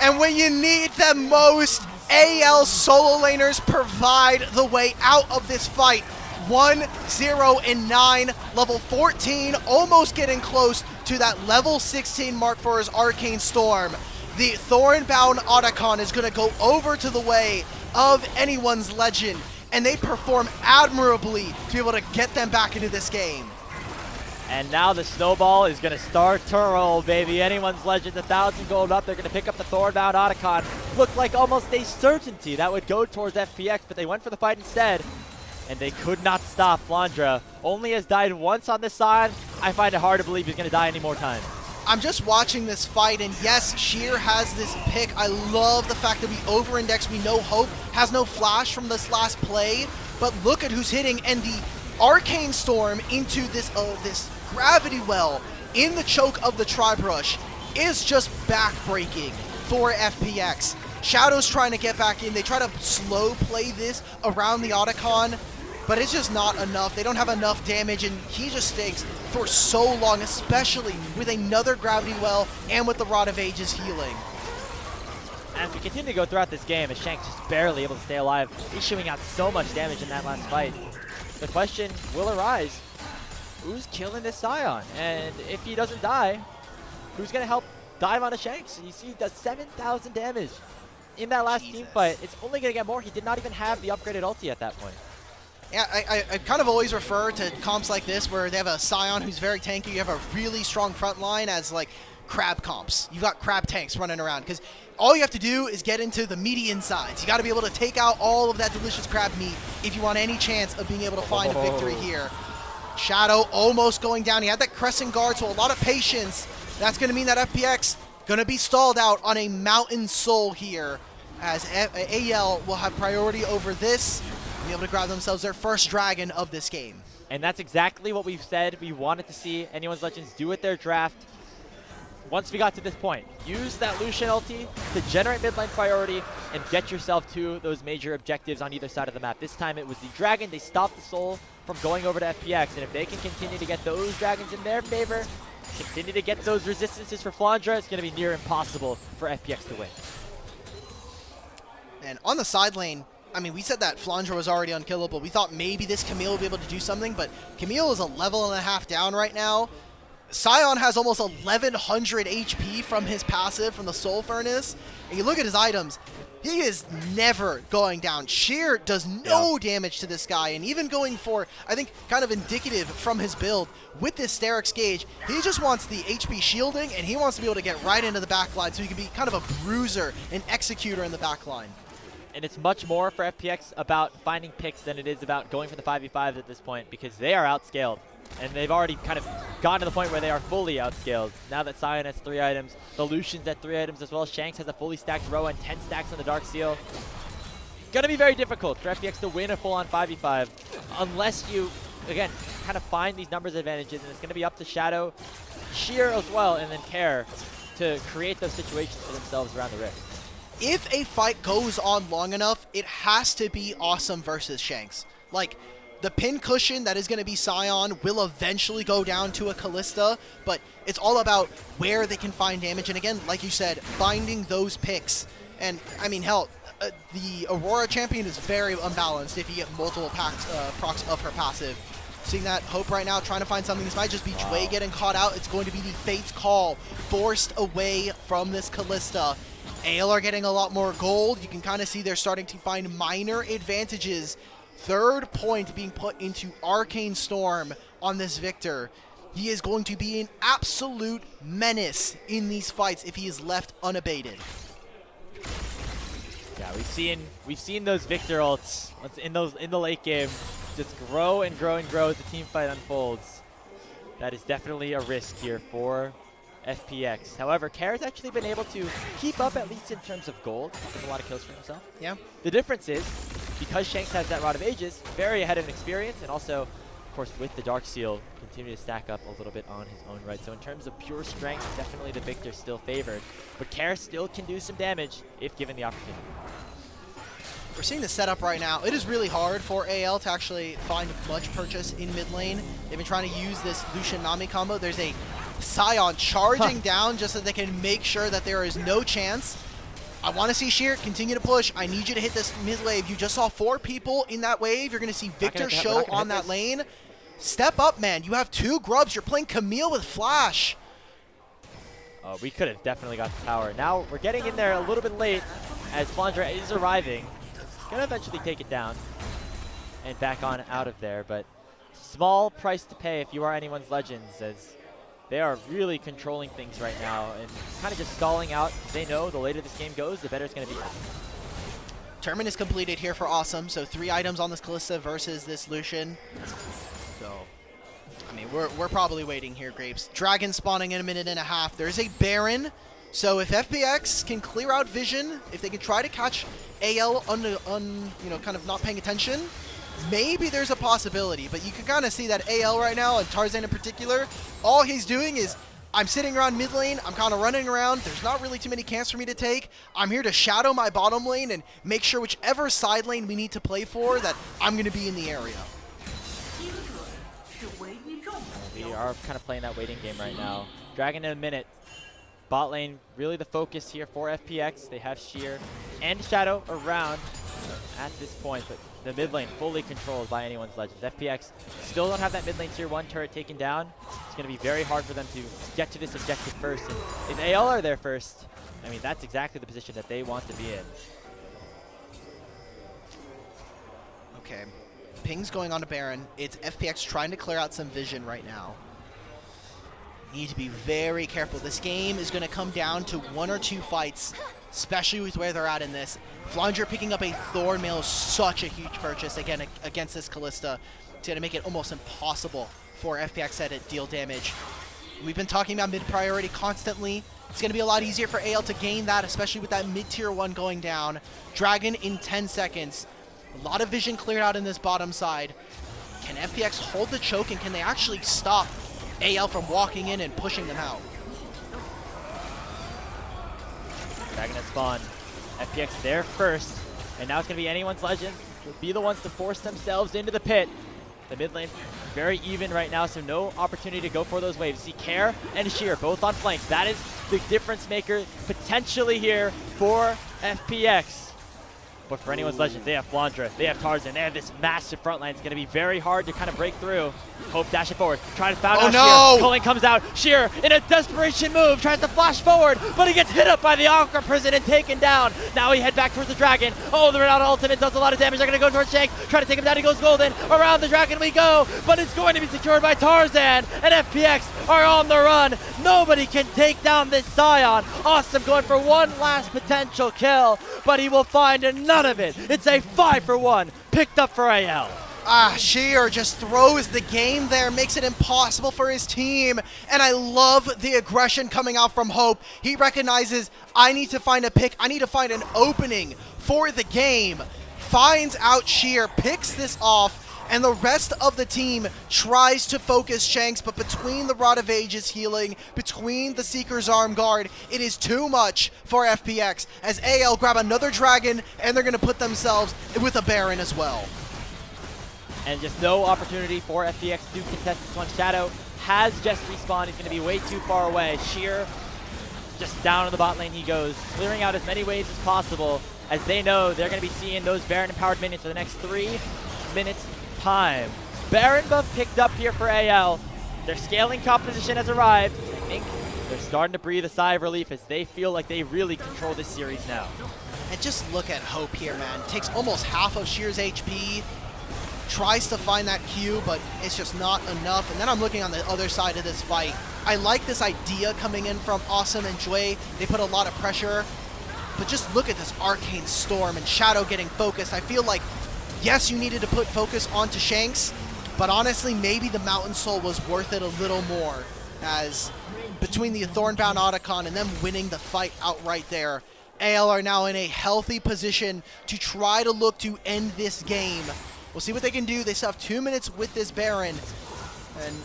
And when you need them most, AL solo laners provide the way out of this fight. 1-0-9, level 14, almost getting close to that level 16 mark for his Arcane Storm. The Thornbound Otacon is going to go over to the way of Anyone's Legend, and they perform admirably to be able to get them back into this game. And now the snowball is going to start to roll, baby. Anyone's Legend, 1,000 gold up. They're going to pick up the Thornbound Otacon. Looked like almost a certainty that would go towards FPX, but they went for the fight instead. And they could not stop Flandre. Only has died once on this side. I find it hard to believe he's going to die any more times. I'm just watching this fight, and yes, Sheer has this pick. I love the fact that we over-index. We know Hope has no flash from this last play, but look at who's hitting, and the Arcane Storm into this this Gravity Well in the choke of the Tribe Rush is just backbreaking for FPX. Shadow's trying to get back in. They try to slow play this around the Otacon, but it's just not enough. They don't have enough damage, and he just stinks for so long, especially with another Gravity Well and with the Rod of Ages healing. As we continue to go throughout this game, as Shanks just barely able to stay alive, issuing out so much damage in that last fight. The question will arise, who's killing this Scion? And if he doesn't die, who's going to help dive onto Shanks? You see he does 7,000 damage in that last team fight. It's only going to get more. He did not even have the upgraded ulti at that point. Yeah, I kind of always refer to comps like this where they have a Scion who's very tanky. You have a really strong front line as like crab comps. You've got crab tanks running around because all you have to do is get into the meaty insides. You got to be able to take out all of that delicious crab meat if you want any chance of being able to find a victory here. Shadow almost going down. He had that crescent guard, so a lot of patience. That's going to mean that FPX going to be stalled out on a Mountain Soul here, as AL will have priority over this and be able to grab themselves their first dragon of this game. And that's exactly what we've said we wanted to see Anyone's Legends do with their draft. Once we got to this point, use that Lucian ulti to generate midlane priority and get yourself to those major objectives on either side of the map. This time it was the dragon. They stopped the Soul from going over to FPX, and if they can continue to get those dragons in their favor, continue to get those resistances for Flandre, it's going to be near impossible for FPX to win. And on the side lane, I mean, we said that Flandre was already unkillable. We thought maybe this Camille would be able to do something, but Camille is a level and a half down right now. Scion has almost 1100 HP from his passive from the Soul Furnace. And you look at his items, he is never going down. Sheer does no damage to this guy, and even going for, I think, kind of indicative from his build with this Sterix gauge, he just wants the HP shielding, and he wants to be able to get right into the backline so he can be kind of a bruiser, an executor in the backline. And it's much more for FPX about finding picks than it is about going for the 5v5 at this point, because they are outscaled. And they've already kind of gotten to the point where they are fully outscaled. Now that Scion has 3 items, the Lucian's at 3 items as well. Shanks has a fully stacked row and 10 stacks on the Dark Seal. Gonna be very difficult for FPX to win a full-on 5v5 unless you, again, kind of find these numbers advantages, and it's gonna be up to Shadow, Sheer as well, and then Kael to create those situations for themselves around the Rift. If a fight goes on long enough, it has to be Awesome versus Shanks. Like, the pin cushion that is going to be Scion will eventually go down to a Callista, but it's all about where they can find damage. And again, like you said, finding those picks. And, I mean, hell, the Aurora champion is very unbalanced if you get multiple procs of her passive. Seeing that Hope right now, trying to find something. This might just be Jwei getting caught out. It's going to be the Fate's Call, forced away from this Callista. AL are getting a lot more gold. You can kind of see they're starting to find minor advantages. Third point being put into Arcane Storm on this Victor. He is going to be an absolute menace in these fights if he is left unabated. Yeah, we've seen those Victor ults in the late game just grow and grow and grow as the team fight unfolds. That is definitely a risk here for FPX. However, Kael's actually been able to keep up, at least in terms of gold, with a lot of kills for himself. Yeah. The difference is, because Shanks has that Rod of Ages, very ahead in experience, and also, of course, with the Dark Seal, continue to stack up a little bit on his own right. So in terms of pure strength, definitely the Victor still favored. But Kael still can do some damage if given the opportunity. We're seeing the setup right now. It is really hard for AL to actually find much purchase in mid lane. They've been trying to use this Lucian Nami combo. There's a Scion charging down just so they can make sure that there is no chance. I want to see Sheer continue to push. I need you to hit this mid wave. You just saw 4 people in that wave. You're going to see Victor show on that lane. Step up, man. You have 2 grubs. You're playing Camille with Flash. We could have definitely got the tower. Now we're getting in there a little bit late as Flandre is arriving. Gonna eventually take it down and back on out of there, but small price to pay if you are Anyone's Legends, as they are really controlling things right now and kind of just stalling out. They know the later this game goes, the better it's going to be. Tournament is completed here for Awesome, so 3 items on this Callista versus this Lucian. So, I mean, we're probably waiting here, Grapes. Dragon spawning in a minute and a half. There's a Baron, so if FPX can clear out vision, if they can try to catch AL you know, kind of not paying attention, maybe there's a possibility. But you can kind of see that AL right now, and Tarzan in particular, all he's doing is I'm sitting around mid lane, I'm kind of running around, there's not really too many camps for me to take. I'm here to shadow my bottom lane and make sure whichever side lane we need to play for, that I'm going to be in the area. We are kind of playing that waiting game right now. Dragon in a minute. Bot lane, really the focus here for FPX. They have Sheer and Shadow around at this point, but the mid lane fully controlled by anyone's Legends. FPX still don't have that mid lane tier 1 turret taken down. It's going to be very hard for them to get to this objective first. And if AL are there first, I mean, that's exactly the position that they want to be in. Okay, ping's going on to Baron. It's FPX trying to clear out some vision right now. Need to be very careful. This game is going to come down to 1 or 2 fights, especially with where they're at in this. Flandre picking up a Thornmail is such a huge purchase again against this Kalista. It's going to make it almost impossible for FPX to deal damage. We've been talking about mid-priority constantly. It's going to be a lot easier for AL to gain that, especially with that mid-tier 1 going down. Dragon in 10 seconds. A lot of vision cleared out in this bottom side. Can FPX hold the choke, and can they actually stop AL from walking in and pushing them out? Dragon at spawn. FPX there first, and now it's going to be anyone's Legend. Will be the ones to force themselves into the pit. The mid lane very even right now, so no opportunity to go for those waves. See Kael and Sheer both on flanks. That is the difference maker potentially here for FPX. But for anyone's Legends, they have Flandre, they have Tarzan, they have this massive front line. It's going to be very hard to kind of break through. Hope dash it forward, try to foul out Sheer. Culling comes out, Sheer in a desperation move, tries to flash forward, but he gets hit up by the Aqua Prison and taken down. Now he head back towards the Dragon. Oh, the Renata ultimate does a lot of damage. They're going to go towards Shanks, try to take him down. He goes golden. Around the Dragon we go, but it's going to be secured by Tarzan, and FPX are on the run. Nobody can take down this Scion. Awesome going for one last potential kill, but he will find none of it. It's a 5-for-1 picked up for AL. Sheer just throws the game there, makes it impossible for his team. And I love the aggression coming out from Hope. He recognizes, I need to find a pick, I need to find an opening for the game. Finds out Sheer, picks this off, and the rest of the team tries to focus Shanks, but between the Rod of Ages healing, between the Seeker's Arm Guard, it is too much for FPX, as AL grab another Dragon, and they're going to put themselves with a Baron as well. And just no opportunity for FPX to contest this one. Shadow has just respawned. He's going to be way too far away. Sheer just down in the bot lane he goes, clearing out as many waves as possible, as they know they're going to be seeing those Baron-empowered minions for the next 3 minutes time. Baron buff picked up here for AL. Their scaling composition has arrived. I think they're starting to breathe a sigh of relief as they feel like they really control this series now. And just look at Hope here, man. Takes almost half of Sheer's HP. Tries to find that Q, but it's just not enough. And then I'm looking on the other side of this fight. I like this idea coming in from Awesome and Jwei. They put a lot of pressure. But just look at this Arcane Storm and Shadow getting focused. I feel like, yes, you needed to put focus onto Shanks, but honestly, maybe the Mountain Soul was worth it a little more, as between the Thornbound Otacon and them winning the fight outright there, AL are now in a healthy position to try to look to end this game. We'll see what they can do. They still have 2 minutes with this Baron. And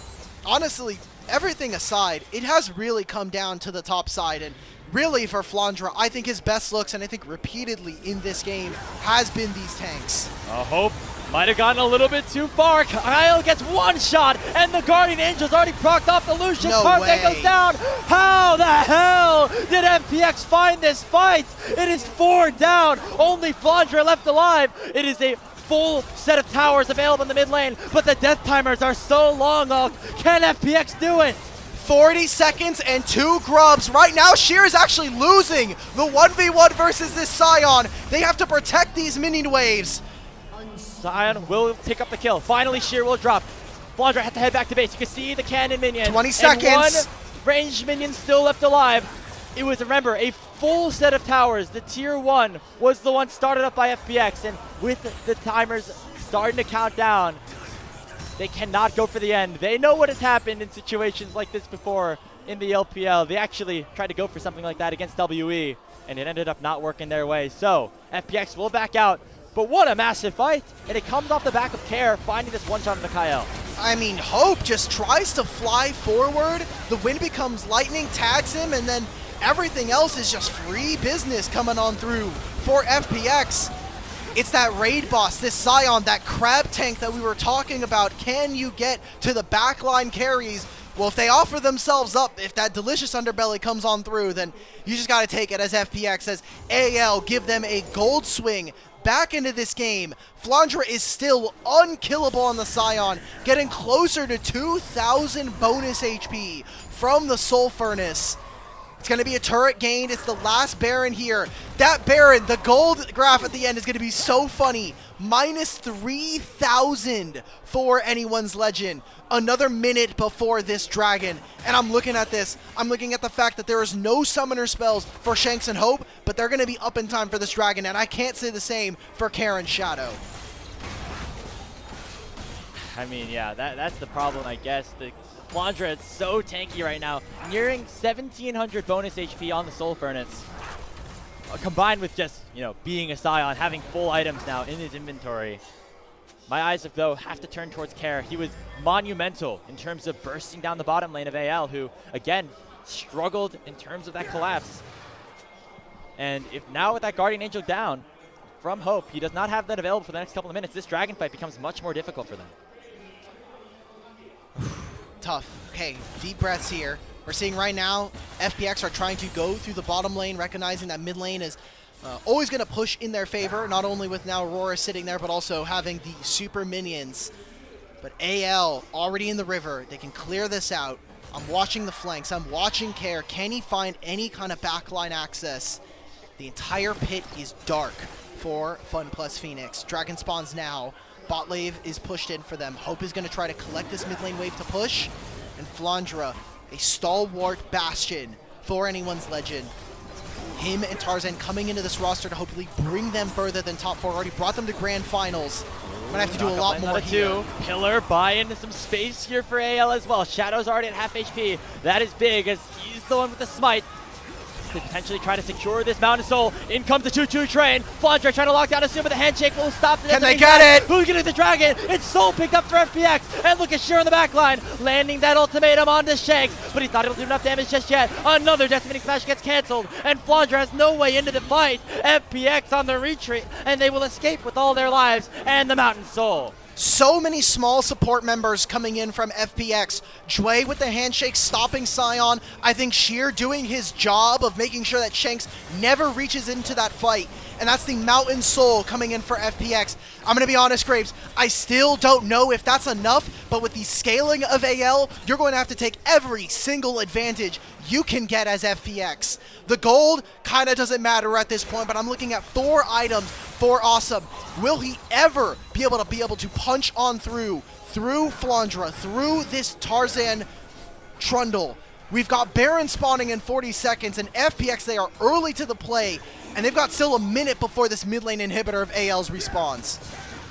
honestly, everything aside, it has really come down to the top side. And really for Flandre, I think his best looks, and I think repeatedly in this game, has been these tanks. Hope might have gotten a little bit too far. Kael gets one shot, and the Guardian Angel's already procced off the Lucian. No Tarzan way. goes down. How the hell did FPX find this fight? It is 4 down. Only Flandre left alive. It is a full set of towers available in the mid lane, but the death timers are so long. Can FPX do it? 40 seconds and 2 grubs. Right now, Sheer is actually losing the 1v1 versus this Scion. They have to protect these minion waves. Scion will pick up the kill. Finally, Sheer will drop. Flandre had to head back to base. You can see the cannon minion. 20 seconds. And one ranged minion still left alive. It was, remember, a full set of towers. The tier 1 was the one started up by FPX, and with the timers starting to count down, they cannot go for the end. They know what has happened in situations like this before in the LPL. They actually tried to go for something like that against WE, and it ended up not working their way. So FPX will back out, but what a massive fight, and it comes off the back of Kael finding this one shot on the Kael. I mean, Hope just tries to fly forward. The wind becomes lightning, tags him, and then everything else is just free business coming on through for FPX. It's that raid boss, this Scion, that crab tank that we were talking about. Can you get to the backline carries? Well, if they offer themselves up, if that delicious underbelly comes on through, then you just got to take it as FPX, as AL give them a gold swing back into this game. Flandre is still unkillable on the Scion, getting closer to 2,000 bonus HP from the Soul Furnace. It's going to be a turret gained. It's the last Baron here. That Baron, the gold graph at the end is going to be so funny. Minus 3,000 for anyone's legend. Another minute before this dragon. And I'm looking at this. I'm looking at the fact that there is no summoner spells for Shanks and Hope, but they're going to be up in time for this dragon. And I can't say the same for Karen's Shadow. I mean, yeah, that's the problem, I guess. The Flandre is so tanky right now, nearing 1,700 bonus HP on the Soul Furnace. Combined with just, being a Scion, having full items now in his inventory. My eyes, though, have to turn towards Kael. He was monumental in terms of bursting down the bottom lane of AL, who, again, struggled in terms of that collapse. And if now with that Guardian Angel down from Hope, he does not have that available for the next couple of minutes, this dragon fight becomes much more difficult for them. Tough. Okay, deep breaths here. We're seeing right now FPX are trying to go through the bottom lane, recognizing that mid lane is always going to push in their favor, not only with now Aurora sitting there, but also having the super minions. But AL already in the river. They can clear this out. I'm watching the flanks. I'm watching Kael. Can he find any kind of backline access? The entire pit is dark for FunPlus Phoenix. Dragon spawns now. Bot wave is pushed in for them. Hope is going to try to collect this mid lane wave to push. And Flandre, a stalwart bastion for anyone's legend. Him and Tarzan coming into this roster to hopefully bring them further than top 4. Already brought them to grand finals. Might have to do a lot more here. Pillar buy into some space here for AL as well. Shadow's already at half HP. That is big as he's the one with the smite. To potentially try to secure this Mountain Soul. In comes the choo-choo train. Flandre trying to lock down a suit, but the handshake will stop. Can they get it? Who's getting the dragon? It's Soul picked up for FPX. And look at Sheer on the back line, landing that ultimatum onto Shanks, but he thought it'll do enough damage just yet. Another Decimating Smash gets canceled, and Flandre has no way into the fight. FPX on the retreat, and they will escape with all their lives and the Mountain Soul. So many small support members coming in from FPX. Jwei with the handshake stopping Scion. I think Sheer doing his job of making sure that Shanks never reaches into that fight. And that's the Mountain Soul coming in for FPX. I'm going to be honest, Graves, I still don't know if that's enough, but with the scaling of AL, you're going to have to take every single advantage you can get as FPX. The gold kind of doesn't matter at this point, but I'm looking at 4 items for Awesome. Will he ever be able to punch on through Flandre, through this Tarzan Trundle? We've got Baron spawning in 40 seconds, and FPX, they are early to the play, and they've got still a minute before this mid lane inhibitor of AL's respawns.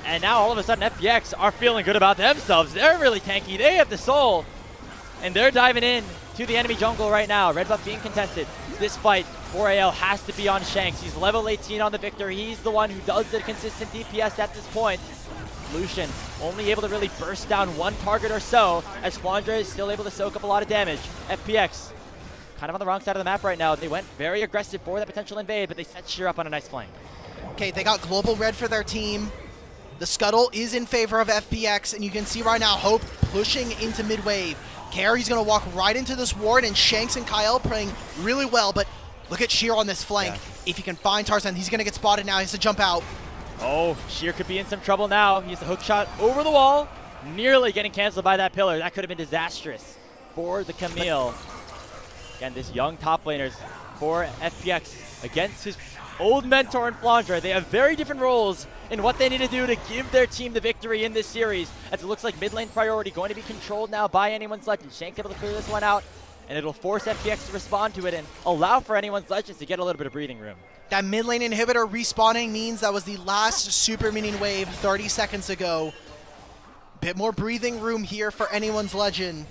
And now all of a sudden FPX are feeling good about themselves. They're really tanky. They have the soul, and they're diving in to the enemy jungle right now. Red buff being contested. This fight for AL has to be on Shanks. He's level 18 on the Victor. He's the one who does the consistent DPS at this point. Lucian only able to really burst down one target or so, as Flandre is still able to soak up a lot of damage. FPX kind of on the wrong side of the map right now. They went very aggressive for that potential invade, but they set Sheer up on a nice flank. Okay, they got global red for their team. The scuttle is in favor of FPX, and you can see right now Hope pushing into mid-wave. Carey's going to walk right into this ward, and Shanks and Kael playing really well, but look at Sheer on this flank. Yeah. If he can find Tarzan, he's going to get spotted now. He has to jump out. Oh, Sheer could be in some trouble now. He has the hook shot over the wall, nearly getting canceled by that pillar. That could have been disastrous for the Camille. Again, this young top laners for FPX against his old mentor in Flandre. They have very different roles in what they need to do to give their team the victory in this series, as it looks like mid lane priority going to be controlled now by anyone's legend. Shanks able to clear this one out, and it'll force FPX to respond to it and allow for anyone's legends to get a little bit of breathing room. That mid lane inhibitor respawning means that was the last super minion wave 30 seconds ago. Bit more breathing room here for anyone's legend.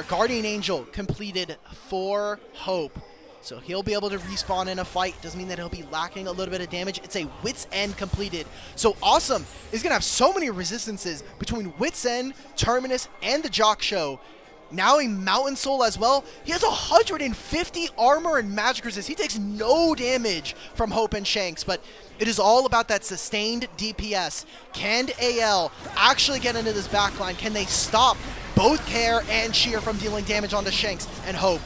Guardian Angel completed for Hope. So he'll be able to respawn in a fight. Doesn't mean that he'll be lacking a little bit of damage. It's a Wit's End completed. So Awesome is going to have so many resistances between Wit's End, Terminus, and the Jock Show. Now a Mountain Soul as well. He has 150 armor and magic resist. He takes no damage from Hope and Shanks, but it is all about that sustained DPS. Can AL actually get into this backline? Can they stop both Care and Sheer from dealing damage onto Shanks and Hope?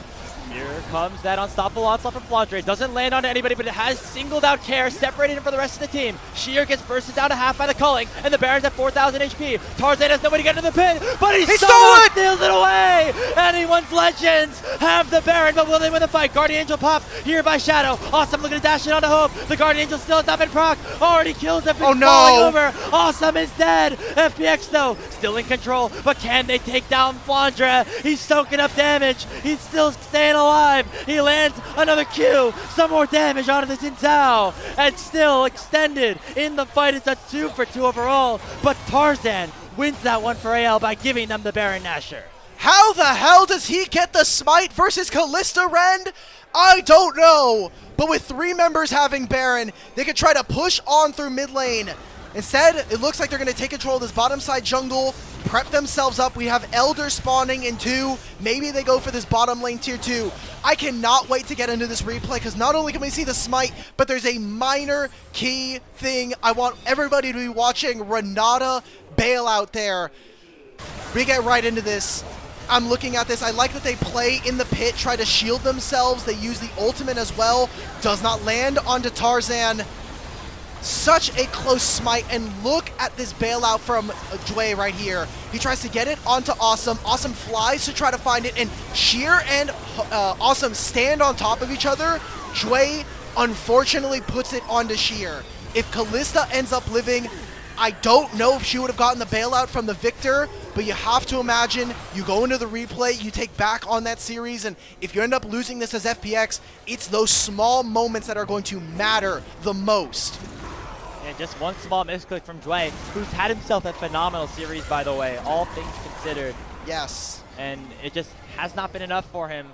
Here comes that unstoppable onslaught from Flandre. It doesn't land onto anybody, but it has singled out Care, separated him from the rest of the team. Sheer gets bursted down to half by the culling, and the Baron's at 4,000 HP. Tarzan has nobody to get into the pin, but he somehow steals it away! Anyone's Legends have the Baron, but will they win the fight? Guardian Angel popped here by Shadow. Awesome looking to dash it onto Hope. The Guardian Angel still has not been proc. Already kills him. Falling over. Awesome is dead. FPX though, still in control, but can they take down Flandre? He's soaking up damage. He's still staying alive. He lands another Q. Some more damage onto the Tintao. And still extended in the fight. It's a 2-for-2 overall. But Tarzan wins that one for AL by giving them the Baron Nashor. How the hell does he get the smite versus Kalista Rend? I don't know. But with 3 members having Baron, they could try to push on through mid lane. Instead, it looks like they're going to take control of this bottom side jungle, prep themselves up. We have Elder spawning in 2. Maybe they go for this bottom lane tier 2. I cannot wait to get into this replay because not only can we see the smite, but there's a minor key thing. I want everybody to be watching Renata bailout there. We get right into this. I'm looking at this. I like that they play in the pit, try to shield themselves. They use the ultimate as well. Does not land onto Tarzan. Such a close smite, and look at this bailout from Jwei right here. He tries to get it onto Awesome. Awesome flies to try to find it, and Sheer and Awesome stand on top of each other. Jwei unfortunately puts it onto Sheer. If Kalista ends up living, I don't know if she would have gotten the bailout from the Victor, but you have to imagine you go into the replay, you take back on that series, and if you end up losing this as FPX, it's those small moments that are going to matter the most. And just one small misclick from Jwei, who's had himself a phenomenal series, by the way, all things considered. Yes. And it just has not been enough for him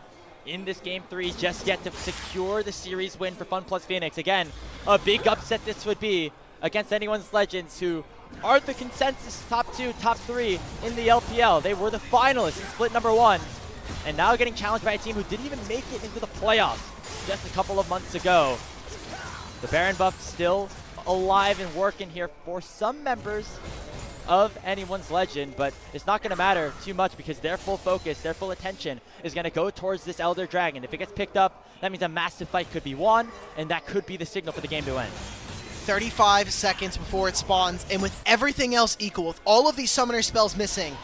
in this Game 3 just yet to secure the series win for FunPlus Phoenix. Again, a big upset this would be against anyone's Legends, who are the consensus top 2, top 3 in the LPL. They were the finalists in split number 1, and now getting challenged by a team who didn't even make it into the playoffs just a couple of months ago. The Baron buff still alive and working here for some members of anyone's Legend, but it's not going to matter too much because their full focus, their full attention is going to go towards this Elder Dragon. If it gets picked up, that means a massive fight could be won, and that could be the signal for the game to end. 35 seconds before it spawns, and with everything else equal, with all of these summoner spells missing,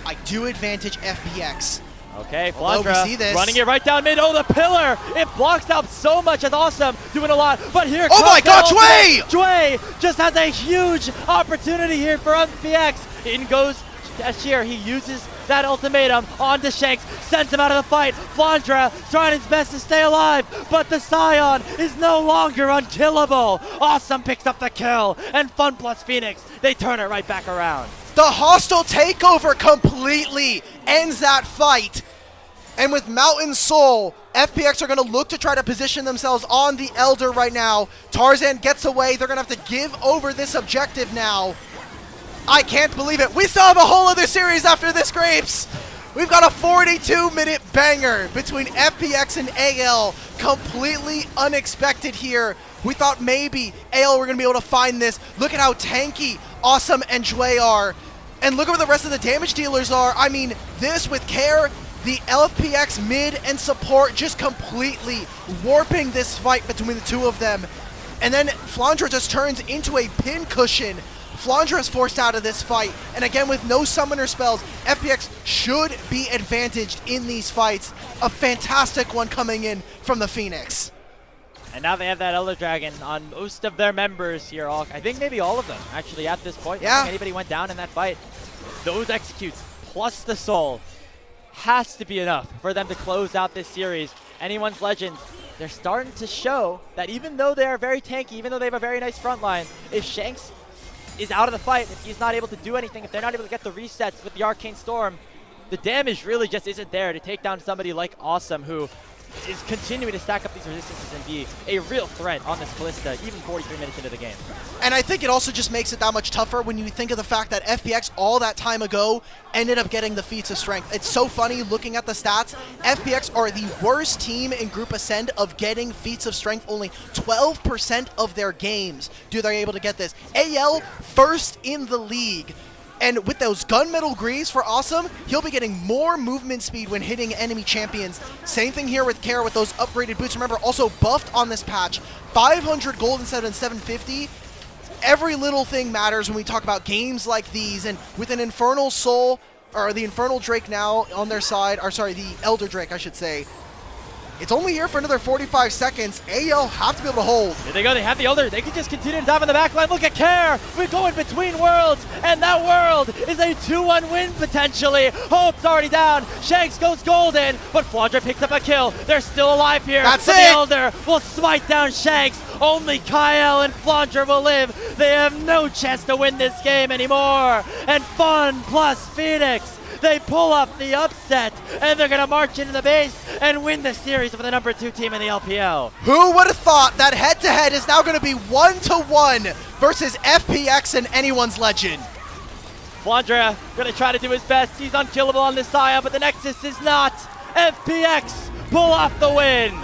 I do advantage FPX. Okay, Flandre running it right down mid. Oh, the pillar! It blocks out so much. It's Awesome, doing a lot. But here comes my God, Jwei! Jwei just has a huge opportunity here for FPX. In goes Sheer. He uses that ultimatum onto Shanks, sends him out of the fight. Flandre trying his best to stay alive, but the Scion is no longer unkillable. Awesome picks up the kill, and FunPlus Phoenix, they turn it right back around. The hostile takeover completely ends that fight. And with Mountain Soul, FPX are going to look to try to position themselves on the Elder right now. Tarzan gets away. They're going to have to give over this objective now. I can't believe it. We still have a whole other series after this, Grapes. We've got a 42-minute banger between FPX and AL. Completely unexpected here. We thought maybe AL were going to be able to find this. Look at how tanky Awesome and Jwei are. And look at what the rest of the damage dealers are. I mean, this with Care, the FPX mid and support just completely warping this fight between the two of them. And then Flandre just turns into a pin cushion. Flandre is forced out of this fight. And again, with no summoner spells, FPX should be advantaged in these fights. A fantastic one coming in from the Phoenix. And now they have that Elder Dragon on most of their members here. I think maybe all of them, actually, at this point. Yeah. I don't think anybody went down in that fight. Those executes, plus the soul, has to be enough for them to close out this series. Anyone's Legends, they're starting to show that even though they are very tanky, even though they have a very nice front line, if Shanks is out of the fight, if he's not able to do anything, if they're not able to get the resets with the Arcane Storm, the damage really just isn't there to take down somebody like Awesome, who is continuing to stack up these resistances and be a real threat on this Kalista, even 43 minutes into the game. And I think it also just makes it that much tougher when you think of the fact that FPX all that time ago ended up getting the feats of strength. It's so funny looking at the stats. FPX are the worst team in Group Ascend of getting feats of strength. Only 12% of their games do they able to get this. AL first in the league. And with those gunmetal greaves for Awesome, he'll be getting more movement speed when hitting enemy champions. Same thing here with Kael with those upgraded boots. Remember, also buffed on this patch. 500 gold instead of 750. Every little thing matters when we talk about games like these. And with an Infernal Soul, or the Infernal Drake now on their side, or sorry, the Elder Drake, I should say. It's only here for another 45 seconds. AL have to be able to hold. Here they go. They have the Elder. They can just continue to dive in the back line. Look at Kael. We're going between worlds, and that world is a 2-1 win potentially. Hope's already down. Shanks goes golden, but Flandre picks up a kill. They're still alive here. That's but it. The Elder will smite down Shanks. Only Kael and Flandre will live. They have no chance to win this game anymore. And FunPlus Phoenix, they pull up the upset, and they're going to march into the base and win the series for the number 2 team in the LPL. Who would have thought that head-to-head is now going to be 1-1 versus FPX and anyone's legend? Flandre going to try to do his best. He's unkillable on this Sion, but the Nexus is not. FPX pull off the win.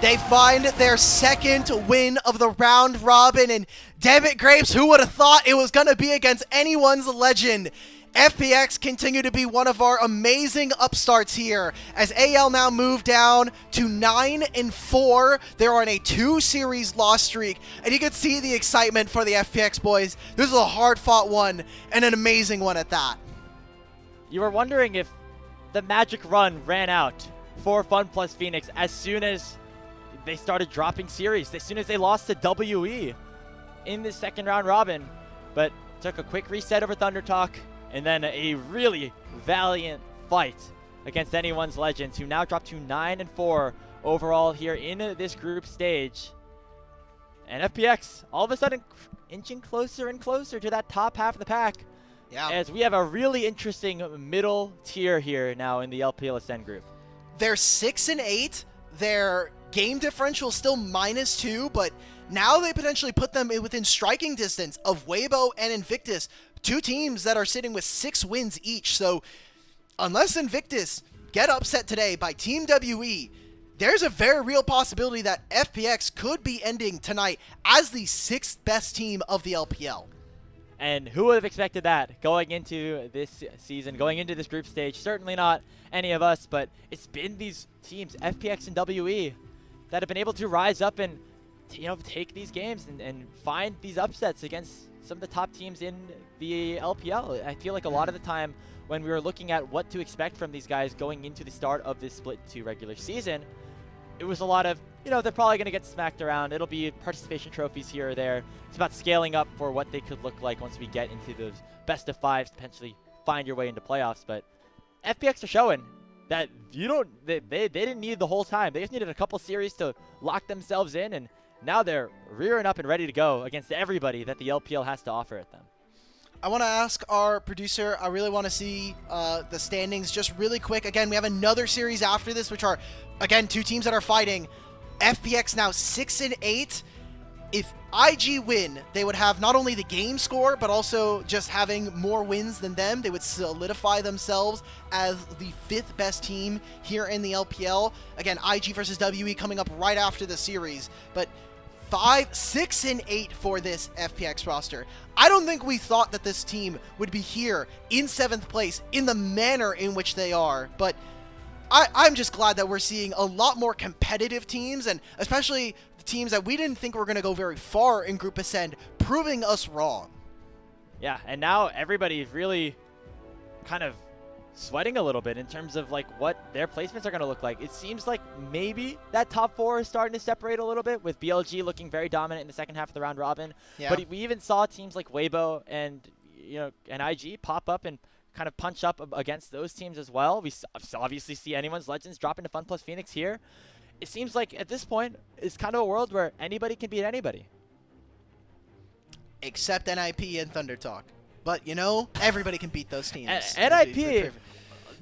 They find their second win of the round robin, and damn it, Grapes, who would have thought it was going to be against anyone's legend? FPX continue to be one of our amazing upstarts here as AL now move down to 9-4. They're on a 2-series loss streak, and you can see the excitement for the FPX boys. This is a hard-fought one and an amazing one at that. You were wondering if the magic run ran out for FunPlus Phoenix as soon as they started dropping series, as soon as they lost to WE in the second round robin, but took a quick reset over Thunder Talk, and then a really valiant fight against anyone's legends, who now drop to 9-4 overall here in this group stage. And FPX all of a sudden inching closer and closer to that top half of the pack. Yeah. As we have a really interesting middle tier here now in the LPL Ascend group. They're 6-8. Their game differential is still -2, but now they potentially put them within striking distance of Weibo and Invictus, 2 teams that are sitting with 6 wins each. So unless Invictus get upset today by Team WE, there's a very real possibility that FPX could be ending tonight as the 6th best team of the LPL. And who would have expected that going into this season, going into this group stage? Certainly not any of us, but it's been these teams, FPX and WE, that have been able to rise up and take these games and find these upsets against some of the top teams in the LPL. I feel like a lot of the time when we were looking at what to expect from these guys going into the start of this Split 2 regular season, it was a lot of, they're probably going to get smacked around. It'll be participation trophies here or there. It's about scaling up for what they could look like once we get into those best of 5s, potentially find your way into playoffs. But FPX are showing that they didn't need the whole time. They just needed a couple series to lock themselves in, and now they're rearing up and ready to go against everybody that the LPL has to offer at them. I want to ask our producer, I really want to see the standings just really quick. Again, we have another series after this, which are, again, 2 teams that are fighting. FPX now 6-8. If IG win, they would have not only the game score, but also just having more wins than them. They would solidify themselves as the 5th best team here in the LPL. Again, IG versus WE coming up right after the series. But 6-8 for this FPX roster. I don't think we thought that this team would be here in 7th place in the manner in which they are, but I'm just glad that we're seeing a lot more competitive teams, and especially the teams that we didn't think were going to go very far in Group Ascend, proving us wrong. Yeah, and now everybody's really kind of sweating a little bit in terms of what their placements are going to look like. It seems like maybe that top 4 is starting to separate a little bit, with BLG looking very dominant in the second half of the round robin. Yeah. But we even saw teams like Weibo and and IG pop up and kind of punch up against those teams as well. We obviously see anyone's legends drop into FunPlus Phoenix here. It seems like at this point it's kind of a world where anybody can beat anybody, except NIP and Thunder Talk. But everybody can beat those teams. NIP,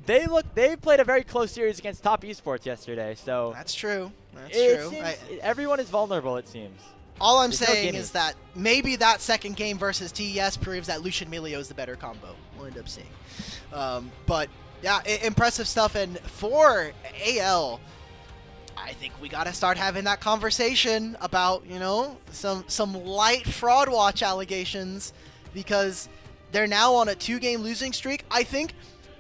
they played a very close series against Top Esports yesterday. So That's true. That's it true. seems everyone is vulnerable. It seems. All I'm There's no saying gimme. is that maybe that second game versus TES proves that Lucian Milio is the better combo. We'll end up seeing. But yeah, impressive stuff. And for AL, I think we got to start having that conversation about, you know, some light fraud watch allegations, because they're now on a 2-game losing streak. I think,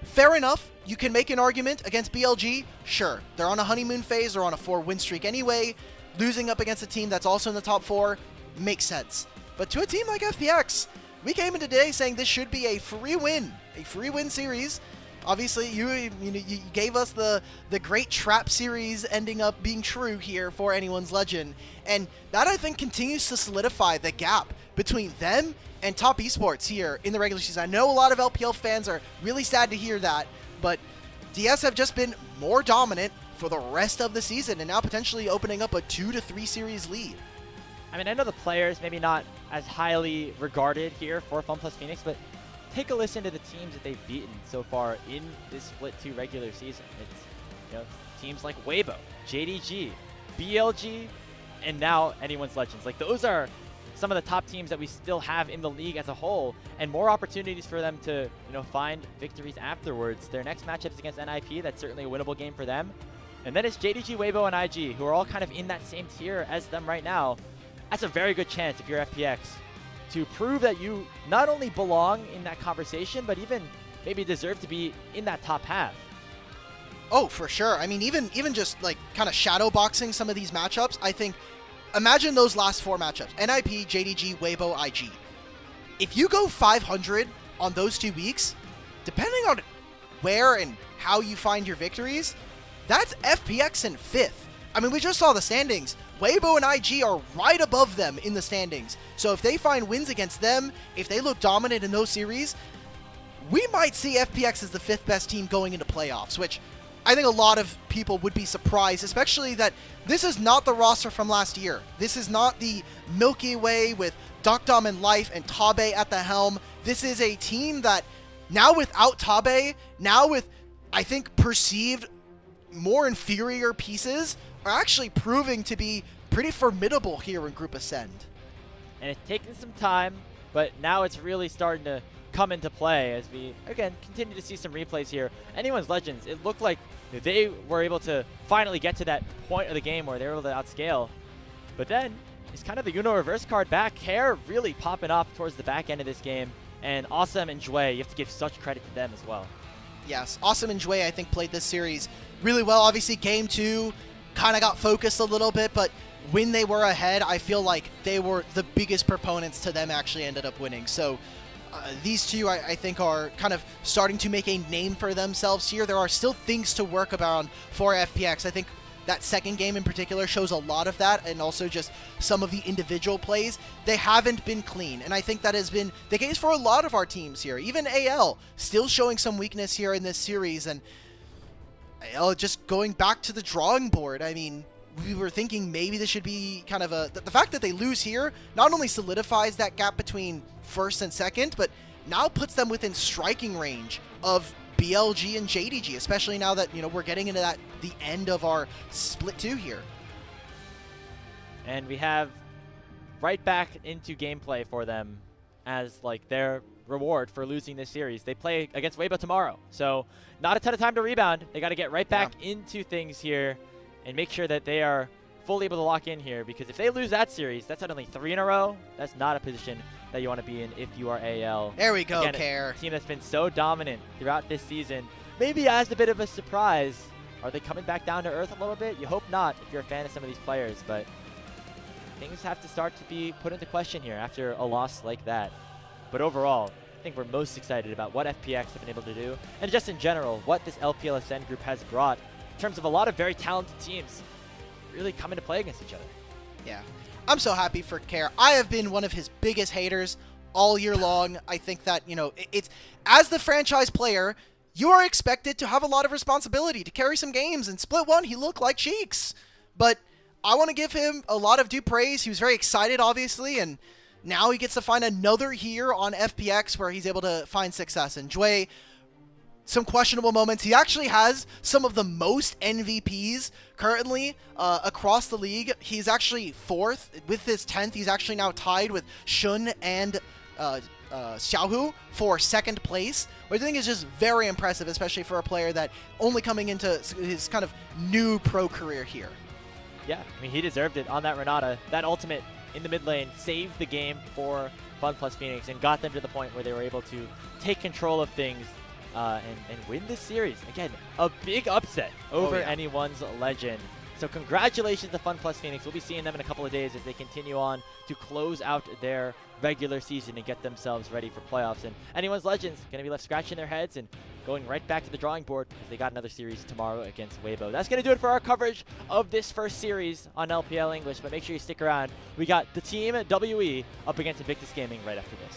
fair enough, you can make an argument against BLG. Sure, they're on a honeymoon phase. They're on a 4-win streak anyway. Losing up against a team that's also in the top 4 makes sense. But to a team like FPX, we came in today saying this should be a free win series. Obviously, you gave us the great trap series ending up being true here for Anyone's Legend. And that, I think, continues to solidify the gap between them and Top Esports here in the regular season. I know a lot of LPL fans are really sad to hear that, but DS have just been more dominant for the rest of the season, and now potentially opening up a 2-3 series lead. I mean, I know the players maybe not as highly regarded here for FunPlus Phoenix, but take a listen to the teams that they've beaten so far in this Split 2 regular season. It's, you know, teams like Weibo, JDG, BLG, and now Anyone's Legends. Like, those are some of the top teams that we still have in the league as a whole, and more opportunities for them to, you know, find victories afterwards. Their next matchups against NIP, that's certainly a winnable game for them. And then it's JDG, Weibo, and IG, who are all kind of in that same tier as them right now. That's a very good chance if you're FPX to prove that you not only belong in that conversation, but even maybe deserve to be in that top half. Oh, for sure. I mean, even just like kind of shadow boxing some of these matchups, I think, imagine those last 4 matchups: NIP, JDG, Weibo, IG. If you go 500 on those 2 weeks, depending on where and how you find your victories, that's FPX in 5th. I mean, we just saw the standings. Weibo and IG are right above them in the standings. So if they find wins against them, if they look dominant in those series, we might see FPX as the 5th best team going into playoffs, which I think a lot of people would be surprised, especially that this is not the roster from last year. This is not the Milky Way with Dokdom and Life and Tabe at the helm. This is a team that now without Tabe, now with, I think, perceived more inferior pieces, are actually proving to be pretty formidable here in Group Ascend. And it's taken some time, but now it's really starting to come into play as we, again, continue to see some replays here. Anyone's Legends, it looked like they were able to finally get to that point of the game where they were able to outscale. But then, it's kind of the Uno reverse card back. Kael really popping off towards the back end of this game. And Awesome and Jwei, you have to give such credit to them as well. Yes, Awesome and Jwei, I think, played this series really well. Obviously, Game 2 kind of got focused a little bit, but when they were ahead, I feel like they were the biggest proponents to them actually ended up winning. So these two, I think, are kind of starting to make a name for themselves here. There are still things to work about for FPX. I think that second game in particular shows a lot of that, and also just some of the individual plays. They haven't been clean, and I think that has been the case for a lot of our teams here. Even AL still showing some weakness here in this series, and AL just going back to the drawing board. I mean, we were thinking maybe this should be kind of a... The fact that they lose here not only solidifies that gap between first and second, but now puts them within striking range of BLG and JDG, especially now that, you know, we're getting into the end of our Split 2 here. And we have right back into gameplay for them as like their reward for losing this series. They play against Weibo tomorrow, so not a ton of time to rebound. They got to get right back into things here and make sure that they are fully able to lock in here, because if they lose that series, that's suddenly 3 in a row. That's not a position that you want to be in if you are AL. There we go, Again, Kael. a team that's been so dominant throughout this season. Maybe as a bit of a surprise, are they coming back down to earth a little bit? You hope not if you're a fan of some of these players, but things have to start to be put into question here after a loss like that. But overall, I think we're most excited about what FPX have been able to do, and just in general, what this LPL Ascend group has brought in terms of a lot of very talented teams really coming to play against each other. Yeah. I'm so happy for Kael. I have been one of his biggest haters all year long. I think that, you know, it's as the franchise player, you are expected to have a lot of responsibility to carry some games. In Split 1, he looked like cheeks. But I want to give him a lot of due praise. He was very excited, obviously, and now he gets to find another here on FPX where he's able to find success. And Jwei, some questionable moments. He actually has some of the most MVPs currently across the league. He's actually 4th. With his 10th, he's actually now tied with Shun and Xiaohu for 2nd place, which I think is just very impressive, especially for a player that only coming into his kind of new pro career here. Yeah, I mean, he deserved it on that Renata. That ultimate in the mid lane saved the game for FunPlus Phoenix and got them to the point where they were able to take control of things and win this series. Again, a big upset over anyone's legend. So congratulations to FunPlus Phoenix. We'll be seeing them in a couple of days as they continue on to close out their regular season and get themselves ready for playoffs. And anyone's legends going to be left scratching their heads and going right back to the drawing board because they got another series tomorrow against Weibo. That's going to do it for our coverage of this first series on LPL English, but make sure you stick around. We got the team at WE up against Invictus Gaming right after this.